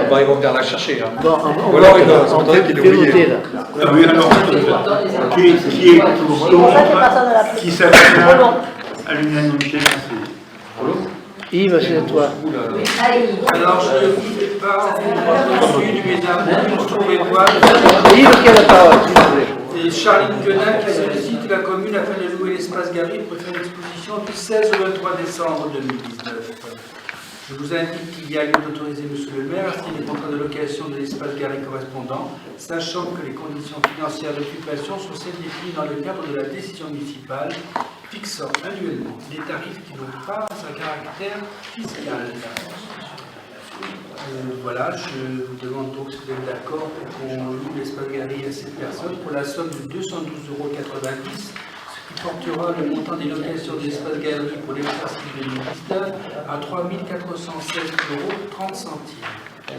Bon, ils vont venir la chercher. Hein. Bon, Ou alors, ça m'étonnerait qu'il est noter oublié. là. Ah oui, alors, qui s'abstient à l'unanimité, merci. Yves, c'est à toi. Allez, Alors, je ne vous ai pas une de mes amours sur les voies. Yves qui a la parole, s'il vous plaît. Et Charline Quenin qui sollicite la commune afin de louer l'espace galerie pour faire une exposition du 16 au 23 décembre 2019. Je vous indique qu'il y a lieu d'autoriser M. le maire à signer des contrats de location de l'espace galerie correspondant, sachant que les conditions financières d'occupation sont celles définies dans le cadre de la décision municipale fixant annuellement des tarifs qui n'ont pas un caractère fiscal. Voilà, je vous demande donc si vous êtes d'accord pour qu'on loue l'espace galerie à 7 personnes pour la somme de 212,90 €, ce qui portera le montant des locations de l'espace galerie pour l'exercice 2019 à 3 416,30 €.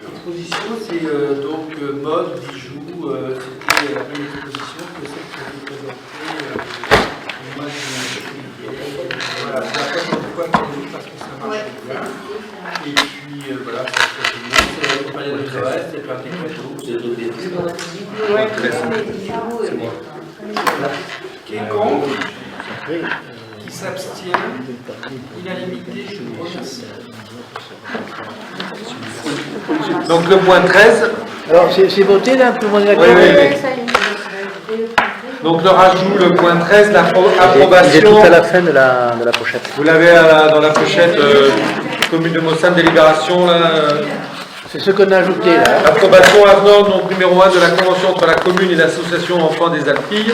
L'exposition, c'est donc mode, bijoux, c'était une exposition que celle que vous présentez au mois de juillet. Voilà, c'est la première fois qu'elle est parce que ça marche bien. Et puis voilà, ça se fait bien, c'est accompagné de Noël, c'est plein de cadeaux. C'est bon. Qui est contre? Qui s'abstient? Unanimité, je vous remercie. Donc le point 13. Alors, c'est voté là, tout le monde est d'accord? Oui. Donc le rajout, le point 13, l'approbation. Il est tout à la fin de la pochette. Vous l'avez dans la pochette commune de Mossane, délibération. C'est ce qu'on a ajouté là. Approbation avenant donc numéro 1 de la convention entre la commune et l'association Enfants des Alpilles,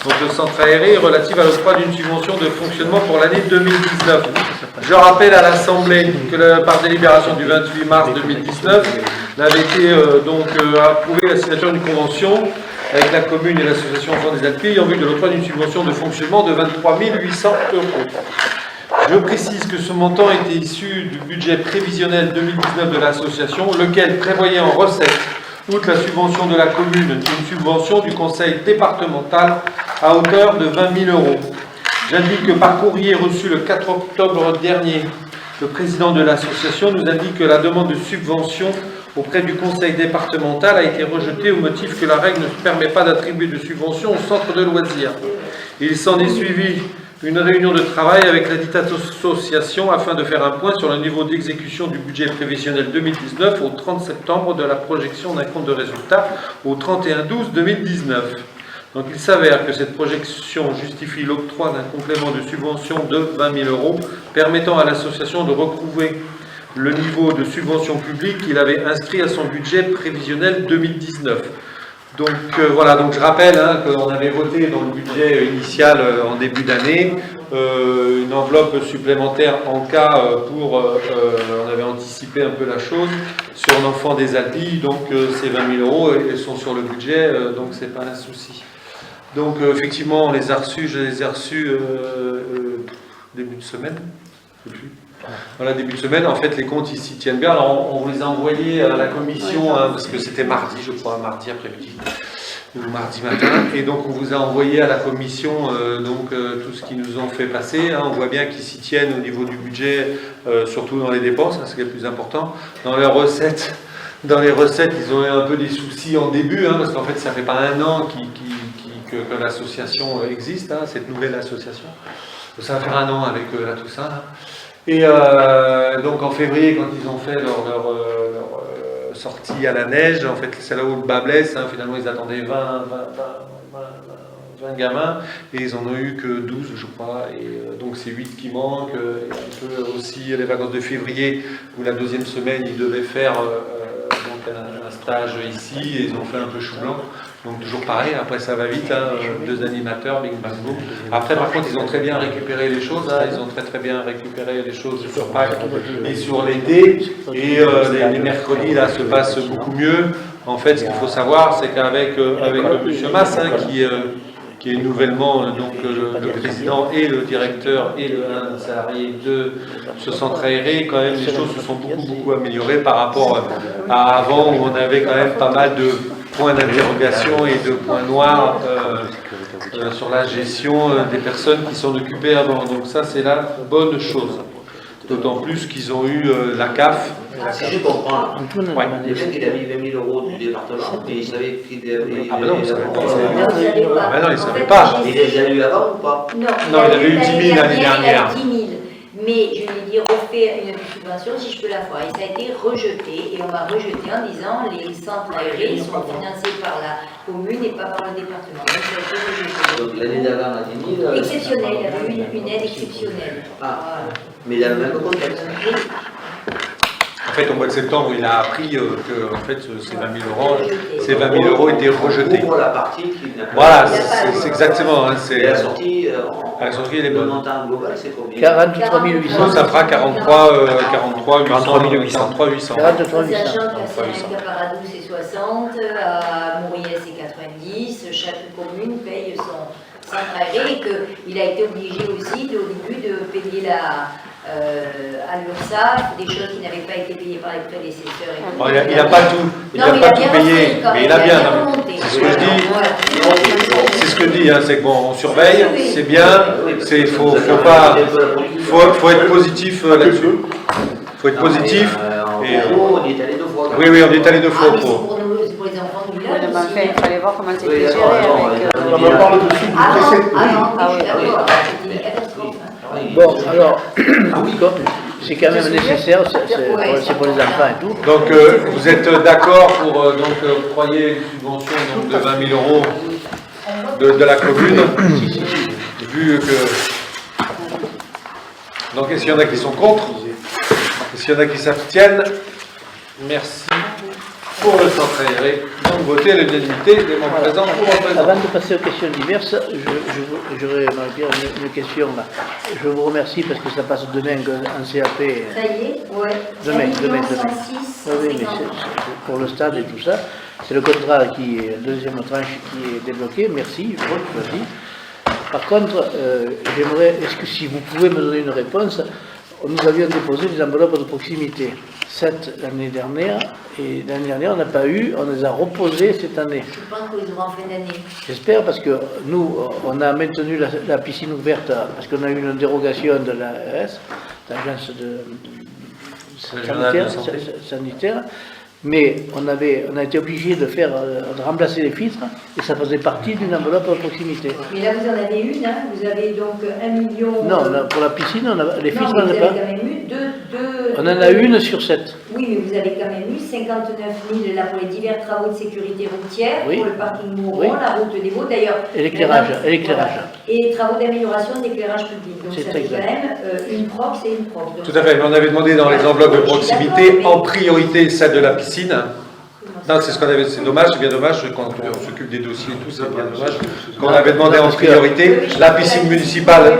donc le centre aéré, relative à l'octroi d'une subvention de fonctionnement pour l'année 2019. Je rappelle à l'Assemblée que par délibération du 28 mars 2019, avait été approuvée la signature d'une convention avec la commune et l'association Enfants des Alpilles en vue de l'octroi d'une subvention de fonctionnement de 23 800 €. Je précise que ce montant était issu du budget prévisionnel 2019 de l'association, lequel prévoyait en recette, outre la subvention de la commune, une subvention du conseil départemental à hauteur de 20 000 €. J'indique que par courrier reçu le 4 octobre dernier, le président de l'association nous indique que la demande de subvention auprès du conseil départemental a été rejetée au motif que la règle ne permet pas d'attribuer de subvention au centre de loisirs. Il s'en est suivi une réunion de travail avec la dite association afin de faire un point sur le niveau d'exécution du budget prévisionnel 2019 au 30 septembre de la projection d'un compte de résultat au 31/12/2019. Donc il s'avère que cette projection justifie l'octroi d'un complément de subvention de 20 000 € permettant à l'association de retrouver le niveau de subvention publique qu'il avait inscrit à son budget prévisionnel 2019. Donc voilà, donc je rappelle qu'on avait voté dans le budget initial en début d'année une enveloppe supplémentaire en cas on avait anticipé un peu la chose sur l'enfant des Alpilles, donc ces 20 000 € elles sont sur le budget, donc c'est pas un souci. Donc effectivement on les a reçus, je les ai reçus début de semaine, je sais plus. Voilà, début de semaine, en fait, les comptes ici tiennent bien. Alors, on vous les a envoyés à la commission, parce que c'était mardi, je crois, mardi après-midi, ou mardi matin. Et donc, on vous a envoyé à la commission tout ce qu'ils nous ont fait passer. On voit bien qu'ils s'y tiennent au niveau du budget, surtout dans les dépenses, c'est ce qui est le plus important. Dans les recettes, ils ont eu un peu des soucis en début, parce qu'en fait, ça fait pas un an que l'association existe, cette nouvelle association. Ça va faire un an avec la Toussaint. Et donc en février, quand ils ont fait leur sortie à la neige, en fait c'est là où le bas blesse, finalement ils attendaient 20 gamins, et ils en ont eu que 12 je crois, et donc c'est 8 qui manquent, et un peu aussi les vacances de février, où la deuxième semaine ils devaient faire un stage ici, et ils ont fait un peu chou blanc. Donc toujours pareil, après ça va vite, 2 animateurs, bing bang boom. Après par contre ils ont très bien récupéré les choses, ils ont très bien récupéré les choses sur Pâques et sur l'été, et les mercredis là se passent beaucoup mieux. En fait ce qu'il faut savoir c'est qu'avec monsieur Mass qui est nouvellement le président et le directeur et un salarié de ce centre aéré, quand même les choses se sont beaucoup améliorées par rapport à avant où on avait quand même pas mal de points d'interrogation et de points noirs sur la gestion des personnes qui s'en occupaient avant. Donc ça, c'est la bonne chose. D'autant plus qu'ils ont eu la CAF. Si je comprends, le mec il avait 20 000 € du département, et il savait qu'il avait... Ah ben non, il ne savait pas. Ah ben non, il ne savait pas. Il les a eu avant ou pas? Non, il avait eu 10 000 l'année dernière. 10 000. mais je lui ai dit refais une subvention si je peux la faire. Et ça a été rejeté, et on m'a rejeté en disant les centres aérés sont financés par la commune et pas par le département. Donc ça a été rejeté. Donc l'année d'avant à 10 000. Exceptionnel, il y avait une aide exceptionnelle. Ah, mais dans le même contexte. En fait, au mois de septembre, il a appris que en fait, ces 20 000 euros étaient rejetés. Pour la partie qui n'a pas. Voilà, c'est exactement. Hein, Et la sortie, elle est le bonne. montant global, c'est combien? 43 800. Donc ça fera 43 800. 43 800. Sachant qu'à Caparadou c'est 60, à Mauriès c'est 90, chaque commune paye son centre aéré et qu'il a été obligé aussi au début de payer à l'URSSAF des choses qui n'avaient pas été payées par les prédécesseurs. Bon, il n'a pas tout payé, mais il a bien. C'est ce que je dis. C'est ce que je dis, hein, c'est que bon, on surveille, c'est bien, faut être positif là-dessus. Il faut être positif. On y est allé 2 fois. Oui, on est allé 2 fois. Mais c'est pour les enfants du village aussi. Il fallait voir comment c'était Oui, géré. On en parle dessus du précédent. C'était une catastrophe. Bon, alors, c'est quand même nécessaire, c'est pour les enfants et tout. Donc, vous êtes d'accord pour octroyer une subvention donc, de 20 000 euros de la commune, vu que... Donc, est-ce qu'il y en a qui sont contre? Est-ce qu'il y en a qui s'abstiennent? Merci. Pour le centre aéré, donc votez à l'unanimité des membres présents ou représentants. Avant de passer aux questions diverses, j'aurais une question là. Je vous remercie parce que ça passe demain en CAP. Ça y est, ouais. Demain. 1,106,000. Oui, mais c'est pour le stade et tout ça. C'est le contrat qui est, la deuxième tranche qui est débloqué. Merci, vas-y. Par contre, j'aimerais, est-ce que si vous pouvez me donner une réponse, nous avions déposé des enveloppes de proximité. 7 l'année dernière, et l'année dernière on n'a pas eu, on les a reposées cette année. Je pense qu'ils auront en fin d'année. J'espère parce que nous, on a maintenu la piscine ouverte parce qu'on a eu une dérogation de l'ARS, l'agence sanitaire, mais on a été obligé de remplacer les filtres et ça faisait partie d'une enveloppe de proximité. Mais là vous en avez une, hein, vous avez donc 1 million... Non, pour la piscine, les filtres on on n'a n'a pas. quand même eu On en a une sur 7. Oui, mais vous avez quand même eu 59 000 là pour les divers travaux de sécurité routière, Oui. pour le parking Mouron, Oui. la route des Baux, d'ailleurs. Et l'éclairage. Voilà. Et les travaux d'amélioration de l'éclairage public. Donc C'est ça fait exact. quand même une prox et une prox. Donc, Tout à fait, mais on avait demandé dans les enveloppes de proximité, en priorité celle de la piscine. Non, c'est ce qu'on avait, c'est dommage, c'est bien dommage, quand on s'occupe des dossiers et tout, c'est bien dommage, qu'on avait demandé en priorité la piscine municipale.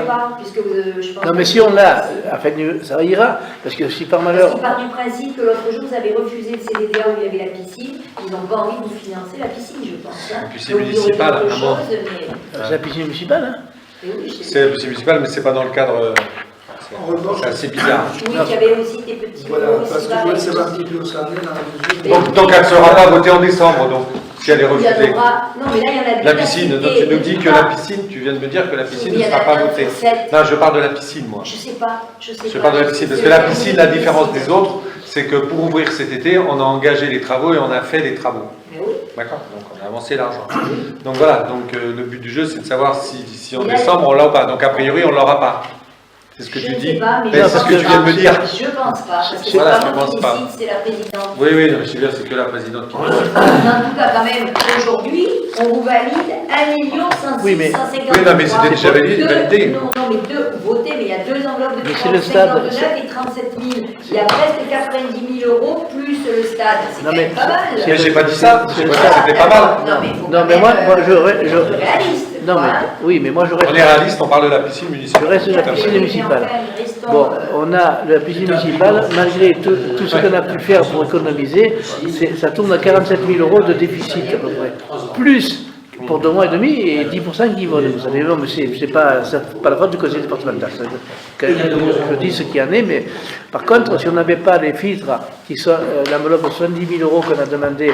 Non, mais si on l'a, enfin, ça ira, parce que si par malheur. Parce qu'il part du principe que l'autre jour, vous avez refusé le CDDA où il y avait la piscine, ils n'ont pas envie de vous financer la piscine, je pense. Hein. La piscine municipale, autre ah bon. chose, mais... C'est la piscine municipale, hein. C'est la piscine municipale, mais c'est pas dans le cadre. C'est assez bizarre. Oui, il y avait aussi des petits. Voilà, parce que je sais pas un petit peu où ça en est dans la mesure. Donc elle ne sera pas votée en décembre, donc, si elle est Il y en refusée. aura... Non, mais là, il y en a La piscine, donc tu nous dis que la piscine, tu viens de me dire que la piscine Oui, ne il y en sera a pas un votée. sur 7. Non, je parle de la piscine, moi. Je sais pas. Je parle de la piscine, parce que la piscine, la différence des autres, c'est que pour ouvrir cet été, on a engagé les travaux et on a fait les travaux. Mais oui. D'accord, donc on a avancé l'argent. Donc voilà, donc le but du jeu, c'est de savoir si en Et là, décembre on l'a ou pas. Donc a priori, on ne l'aura pas. C'est ce que tu dis. Mais c'est ce que tu viens de me dire. Je pense pas, parce que Voilà, c'est je pas moi pense qui pas. décide, c'est la présidente. Oui, oui, non, mais je sais bien, c'est que la présidente qui En tout cas, quand même, aujourd'hui, on vous valide 1 106 Oui, mais- 150 Oui, non, mais c'était déjà validé. Non, mais deux votés, mais il y a deux enveloppes de Mais c'est le stade, 59 et 37 000. Il y a presque 90 000 euros plus le stade. C'est Non, quand mais même pas mal. Mais j'ai pas dit ça, j'ai pas dit que c'était pas mal. Non, mais il faut Non, quand mais même, moi réaliste. non, mais, oui, mais moi je reste. On est réaliste, on parle de la piscine municipale. Je reste sur la piscine municipale. Bon, on a la piscine municipale, malgré tout ce qu'on a pu faire pour économiser, ça tourne à 47 000 euros de déficit à peu près. Plus pour 2 mois et demi et 10% qui volent. Vous savez, non, mais c'est pas la faute du conseil départemental. Je dis ce qu'il y en est, mais par contre, si on n'avait pas les filtres qui sont l'enveloppe de 70 000 € qu'on a demandé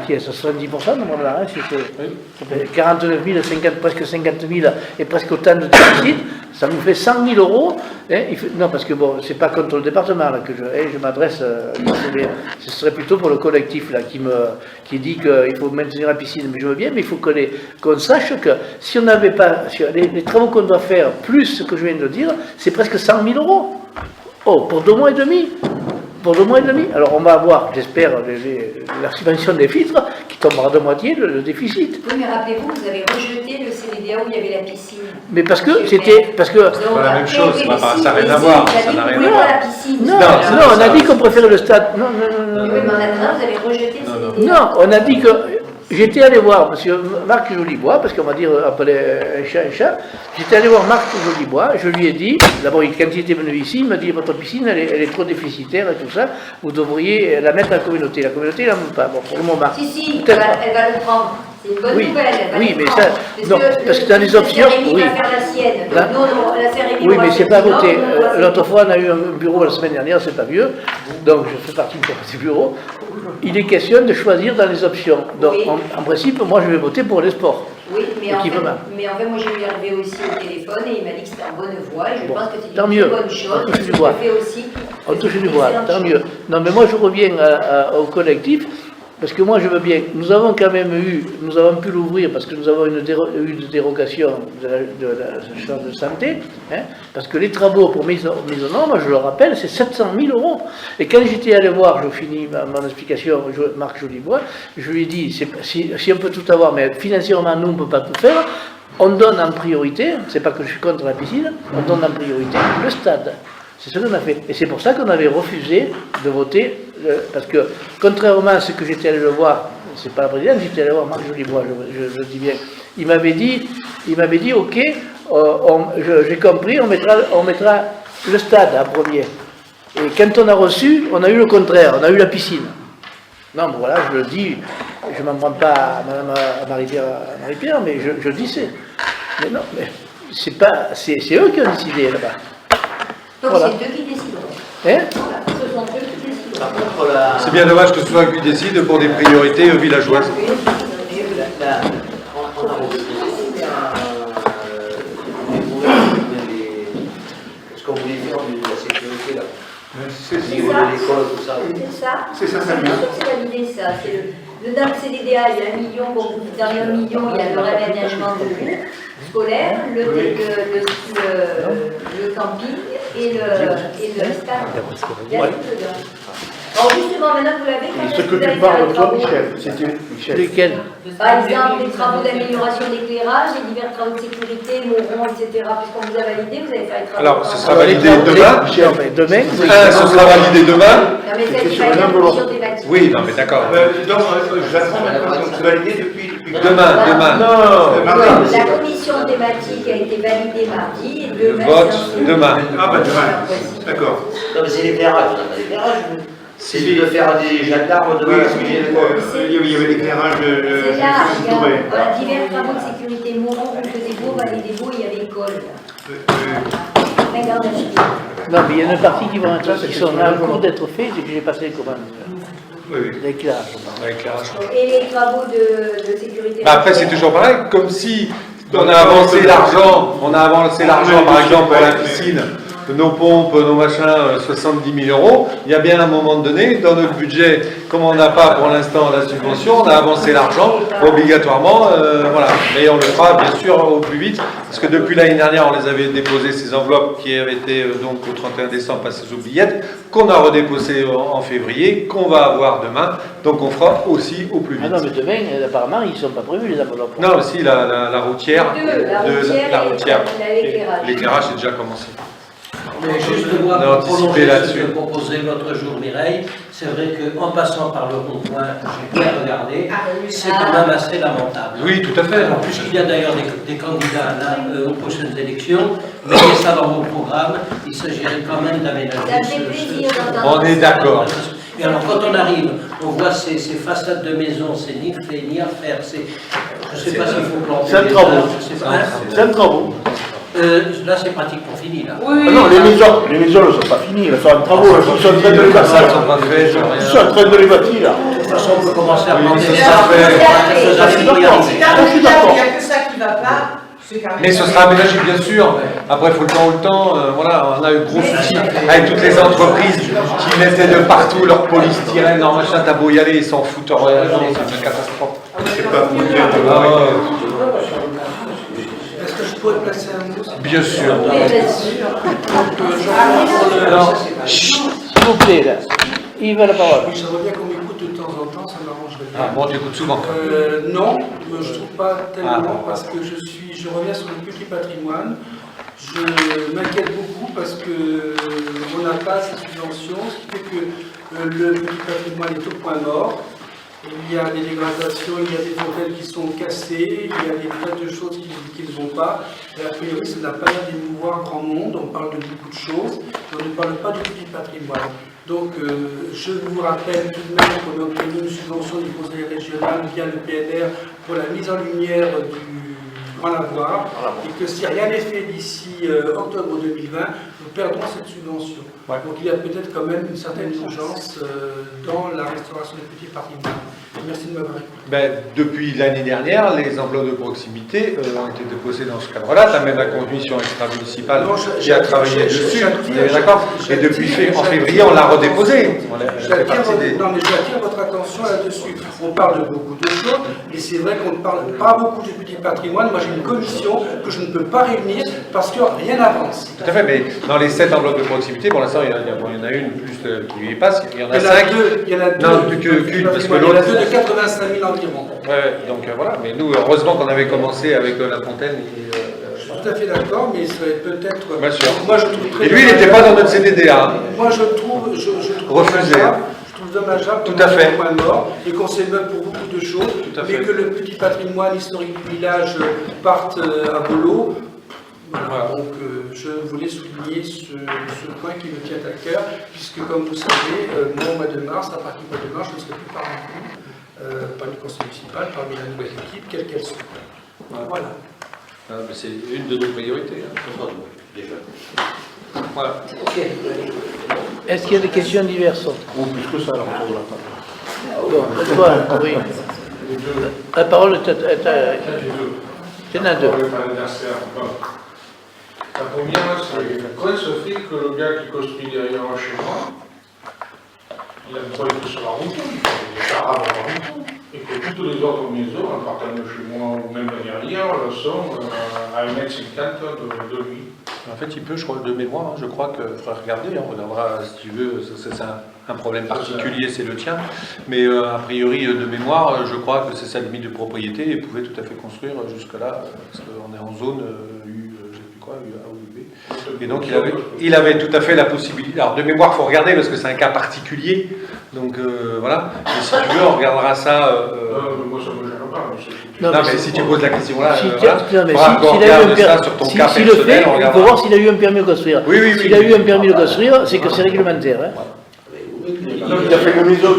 qui est à 70%, normalement, c'est 49 000, presque 50 000 et presque autant de déficit, ça nous fait 100 000 €. Hein, non, parce que bon, c'est pas contre le département là, que je m'adresse, ce serait plutôt pour le collectif là, qui dit qu'il faut maintenir la piscine, mais je veux bien, mais il faut qu'on sache que si on n'avait pas, les travaux qu'on doit faire, plus ce que je viens de dire, c'est presque 100 000 €. Oh, pour 2 mois et demi. Pour 2 mois et demi. Alors on va avoir, j'espère, la subvention des filtres qui tombera de moitié le déficit. Oui, mais rappelez-vous, vous avez rejeté le CDDA où il y avait la piscine. Mais parce que c'était. Parce que. C'est pas la même chose, ça n'a rien à voir. Ça n'a rien à voir. Non, on a dit qu'on préférait le stade. Non. Oui, mais en attendant, vous avez rejeté le CDDA. Non, on a dit que. J'étais allé voir M. Marc Jolibois, parce qu'on va dire appeler un chat. J'étais allé voir Marc Jolibois, je lui ai dit, d'abord quand il était venu ici, il m'a dit votre piscine elle est trop déficitaire et tout ça, vous devriez la mettre à la communauté. La communauté n'en veut pas, bon, pour le moment. Si, elle va le prendre. C'est une bonne nouvelle. Oui, mais ça, non, parce que dans les options, oui. Va faire la sienne. Oui, mais c'est pas voté. L'autre fois, on a eu un bureau la semaine dernière, c'est pas vieux, donc je fais partie du bureau. Il est question de choisir dans les options. Donc, oui. En principe, moi, je vais voter pour les sports. Oui, mais en fait, moi, j'ai eu Hervé aussi au téléphone et il m'a dit que c'était en bonne voie. Et je pense que c'est une très bonne chose. On touche du bois. On touche du bois, tant mieux. Non, mais moi, je reviens au collectif. Parce que moi je veux bien, nous avons pu l'ouvrir parce que nous avons eu une dérogation de la charge de santé, hein, parce que les travaux pour mise aux normes, je le rappelle, c'est 700 000 €. Et quand j'étais allé voir, je finis mon explication, Marc Jolibois, je lui ai dit, si on peut tout avoir, mais financièrement nous on ne peut pas tout faire, on donne en priorité, c'est pas que je suis contre la piscine, on donne en priorité le stade. C'est ce qu'on a fait. Et c'est pour ça qu'on avait refusé de voter, parce que, contrairement à ce que j'étais allé le voir, c'est pas la présidente, j'étais allé voir Marc Jolibois, je dis bien, il m'avait dit, ok, j'ai compris, on mettra le stade en premier. Et quand on a reçu, on a eu le contraire, on a eu la piscine. Non, bon, voilà, je le dis, je ne m'en prends pas à Mme Marie-Pierre, mais je dis c'est. Mais non, mais c'est eux qui ont décidé là-bas. Donc voilà. C'est eux qui décident. Hein? Voilà, ce sont eux qui décident. Par contre, c'est bien dommage que ce soit eux qui décident pour des priorités villageoises. On a aussi ce qu'on voulait faire de la sécurité là. C'est ça, c'est validé ça. Dans le CDDA, il y a 1 million, dans les 1 million, il y a le réaménagement de groupe scolaire, le camping et le stade. Il y a tout dedans. Alors justement, maintenant que vous l'avez, ce que tu parles, toi, Michel, c'était Michel. Lesquels? Par exemple, les travaux d'amélioration d'éclairage, les divers travaux de sécurité, mourons, etc. Puisqu'on vous a validé, vous allez faire les travaux. Alors, ce sera validé demain. Demain, ce sera validé demain. Non, mais ça, c'est pas une commission thématique. Oui, non, mais d'accord. Donc, j'apprends maintenant, c'est validé depuis. Demain. Non, la commission thématique a été validée mardi et demain. Le vote, demain. Ah, bah demain. D'accord. Non, mais c'est l'éclairage. C'est de faire des gendarmes demain. Il y avait l'éclairage de. C'est là, il y a divers travaux de sécurité. Mourons, route des Beaux, Vallée des Beaux, il y avait école. Regarde non, mais il y a une partie qui vont être qui sont en cours d'être faits, c'est que j'ai passé les commandes. L'éclairage. Et les travaux de sécurité. Après, c'est toujours pareil, comme si on a avancé l'argent, par exemple pour la piscine, nos pompes, nos machins, 70 000 €. Il y a bien un moment donné, dans notre budget, comme on n'a pas pour l'instant la subvention, on a avancé l'argent obligatoirement, voilà. Mais on le fera bien sûr au plus vite, parce que depuis l'année dernière, on les avait déposé ces enveloppes qui avaient été donc au 31 décembre passées aux oubliettes, qu'on a redéposé en février, qu'on va avoir demain, donc on fera aussi au plus vite. Ah non, mais demain, apparemment, ils ne sont pas prévus les enveloppes. Non, aussi la routière, la routière, l'éclairage est déjà commencé. Mais juste de moi pour prolonger ce que proposait l'autre jour Mireille, c'est vrai qu'en passant par le rond-point, j'ai bien regardé, c'est quand même assez lamentable. Oui, tout à fait. Alors, puisqu'il y a d'ailleurs des candidats là aux prochaines élections, mettez ça dans vos programmes, il s'agirait quand même d'aménager On est d'accord. Et alors quand on arrive, on voit ces façades de maisons, c'est ni fait ni à faire, je ne sais pas s'il faut planter c'est un travaux. Là, c'est pratiquement fini. Là. Oui, Ah non, les maisons ne sont pas finies, elles sont en travaux, ils sont en train de les bâtir. Ils sont en train de les bâtir, là. De toute façon, on peut commencer à planter Je des suis Il d'accord. n'y a que ça qui ne va pas. Mais ce sera aménagé, bien sûr. Après, il faut le temps. Voilà, on a eu gros soucis avec toutes les entreprises qui mettaient de partout leur polystyrène, leur machin. T'as beau y aller, ils s'en foutent en rien. C'est une catastrophe. C'est pas pour dire de Est-ce que je pourrais placer un mot? Bien sûr. S'il vous plaît, là. Il va la parole. J'aimerais bien qu'on m'écoute de temps en temps, ça m'arrangerait bien. Ah bon, tu écoutes souvent. Non, je ne trouve pas tellement parce que je reviens sur le petit patrimoine. Je m'inquiète beaucoup parce qu'on n'a pas ces subventions, ce qui fait que le petit patrimoine est au point mort. Il y a des dégradations, il y a des fontaines qui sont cassées, il y a des tas de choses qui ne vont pas. Et a priori, ça n'a pas l'air d'émouvoir grand monde. On parle de beaucoup de choses, mais on ne parle pas du petit patrimoine. Donc, je vous rappelle tout de même qu'on a obtenu une subvention du conseil régional via le PNR pour la mise en lumière du Grand Lavoir, et que si rien n'est fait d'ici octobre 2020, nous perdrons cette subvention. Donc il y a peut-être quand même une certaine urgence dans la restauration des petits patrimoines. Merci de m'avoir écouté. Depuis l'année dernière, les enveloppes de proximité ont été déposées dans ce cadre-là. Tu as même la commission extra-municipale qui a travaillé dessus. D'accord. Et depuis en février, on l'a redéposée. Non, mais j'attire votre attention là-dessus. On parle de beaucoup de choses, et c'est vrai qu'on ne parle pas beaucoup du petit patrimoine. Moi, j'ai une commission que je ne peux pas réunir parce que rien n'avance. Tout à fait, mais dans les 7 enveloppes de proximité, pour l'instant, il y en a une plus qui lui passe. Il y en a 5. Il y en a deux. Non, plus qu'une, parce que Il y en l'autre. a deux de 85 000 environ. Ouais, donc voilà, mais nous, heureusement qu'on avait commencé avec La Fontaine. Je suis tout à fait d'accord, mais ça va peut-être. Bien sûr. Moi, je trouve très et lui, il n'était pas dans notre CDDA. Moi, je trouve refusé. Je trouve dommageable tout à fait. Point mort et qu'on s'émeut pour beaucoup de choses, mais que le petit patrimoine historique du village parte à volo. Voilà. Donc, je voulais souligner ce point qui me tient à cœur, puisque, comme vous savez, moi, au mois de mars, à partir du mois de mars, je ne serai plus parmi vous, parmi le conseil municipal, parmi la nouvelle équipe, quelle qu'elle soit. Voilà. C'est une de nos priorités. Déjà. Voilà. Est-ce qu'il y a des questions diverses? Ou plus que ça, alors, autour de la table. Bon, toi, oui. La parole est à... Il y en a deux. La première, c'est comment se fait que le gars qui construit derrière chez moi, il a besoin de sur la route, il fait des arabe à la route, et que toutes les autres maisons, en partant de chez moi ou même derrière, sont à 1,50 m de lui. En fait, il peut, je crois, de mémoire, je crois qu'il faudra regarder, on regardera si tu veux, c'est un problème particulier, c'est le tien, mais a priori, de mémoire, je crois que c'est sa limite de propriété et il pouvait tout à fait construire jusque-là, parce qu'on est en zone U, je ne sais plus quoi, A ou B. Et donc, il avait tout à fait la possibilité. Alors, de mémoire, il faut regarder parce que c'est un cas particulier, donc voilà. Et si tu veux, on regardera ça. Moi, ça ne me gêne pas. Non, mais si tu poses la question là, s'il a eu un permis, sur ton cas personnel, il faut voir s'il a eu un permis de construire. Oui, s'il a eu un permis de construire, c'est que c'est réglementaire. Hein. Il a fait une maison.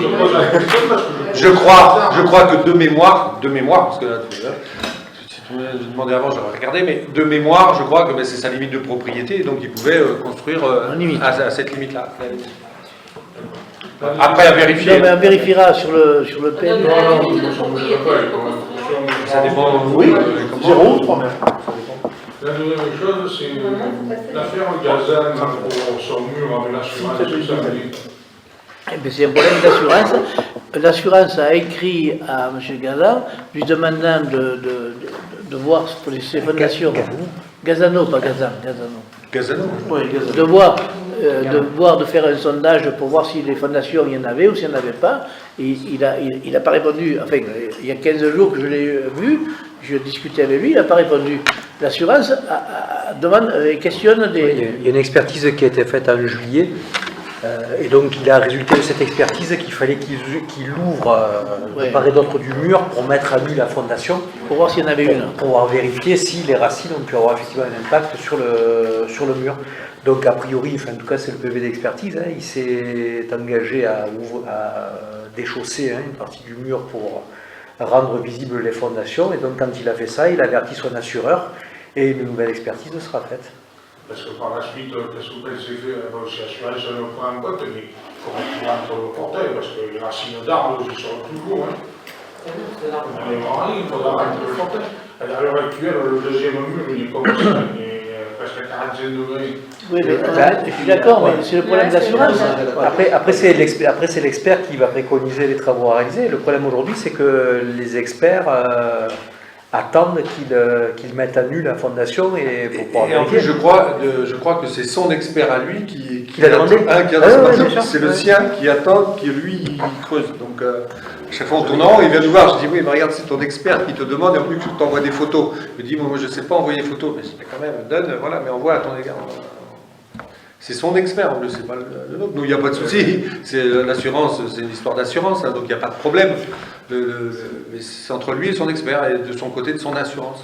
Je crois que de mémoire, parce que là, si tu me demandais avant, j'aurais regardé, mais de mémoire, je crois que c'est sa limite de propriété, et donc il pouvait construire à cette limite-là. Après, à vérifier. Non, mais on vérifiera sur le PN. Ça dépend. Oui, 0 ou 3 mètres. La deuxième chose, c'est l'affaire Gazan pour son mur avec l'assurance, tout ça. C'est un problème d'assurance. L'assurance a écrit à M. Gazan, lui demandant de voir pour ses fondations. Gazano, pas Gazan. Gazano. Oui, de faire un sondage pour voir si les fondations il y en avait ou s'il n'y en avait pas. Et il n'a pas répondu. Enfin, il y a 15 jours que je l'ai vu, je discutais avec lui, il n'a pas répondu. L'assurance questionne des... Il y a une expertise qui a été faite en juillet. Et donc il a résulté de cette expertise qu'il fallait qu'il ouvre de part et d'autre du mur pour mettre à nu la fondation. Pour voir s'il y en avait une. Pour pouvoir vérifier si les racines ont pu avoir effectivement un impact sur le mur. Donc a priori, en tout cas c'est le PV d'expertise, hein, il s'est engagé à déchausser une partie du mur pour rendre visibles les fondations. Et donc quand il a fait ça, il a averti son assureur. Et une nouvelle expertise sera faite. Parce que par la suite, qu'est-ce que s'est fait? C'est assuré sur le point en côte, mais comment tu rentres le portail? Parce que les racines d'arbres, ils sont toujours. Hein. On est marré, il faudra rentrer le portail. À l'heure actuelle, le deuxième mur, il est comme ça, il est presque 45 degrés. Oui, mais je suis d'accord, mais c'est le problème d'assurance. Après c'est l'expert qui va préconiser les travaux à réaliser. Le problème aujourd'hui, c'est que les experts attendent qu'ils mettent à nu la fondation et pour pouvoir en plus, vérifier. je crois que c'est son expert à lui qui a demandé. C'est le sien qui attend, qui lui il creuse. Donc chaque fois en tournant, il vient nous voir. Je dis oui, mais regarde, c'est ton expert qui te demande et en plus je t'envoie des photos. Je dis moi je ne sais pas envoyer des photos, mais quand même donne, voilà, mais envoie à ton égard. C'est son expert, en plus, c'est pas le nôtre. Nous, il n'y a pas de souci. C'est l'assurance, c'est une histoire d'assurance, hein, donc il n'y a pas de problème. Mais c'est entre lui et son expert, et de son côté, de son assurance.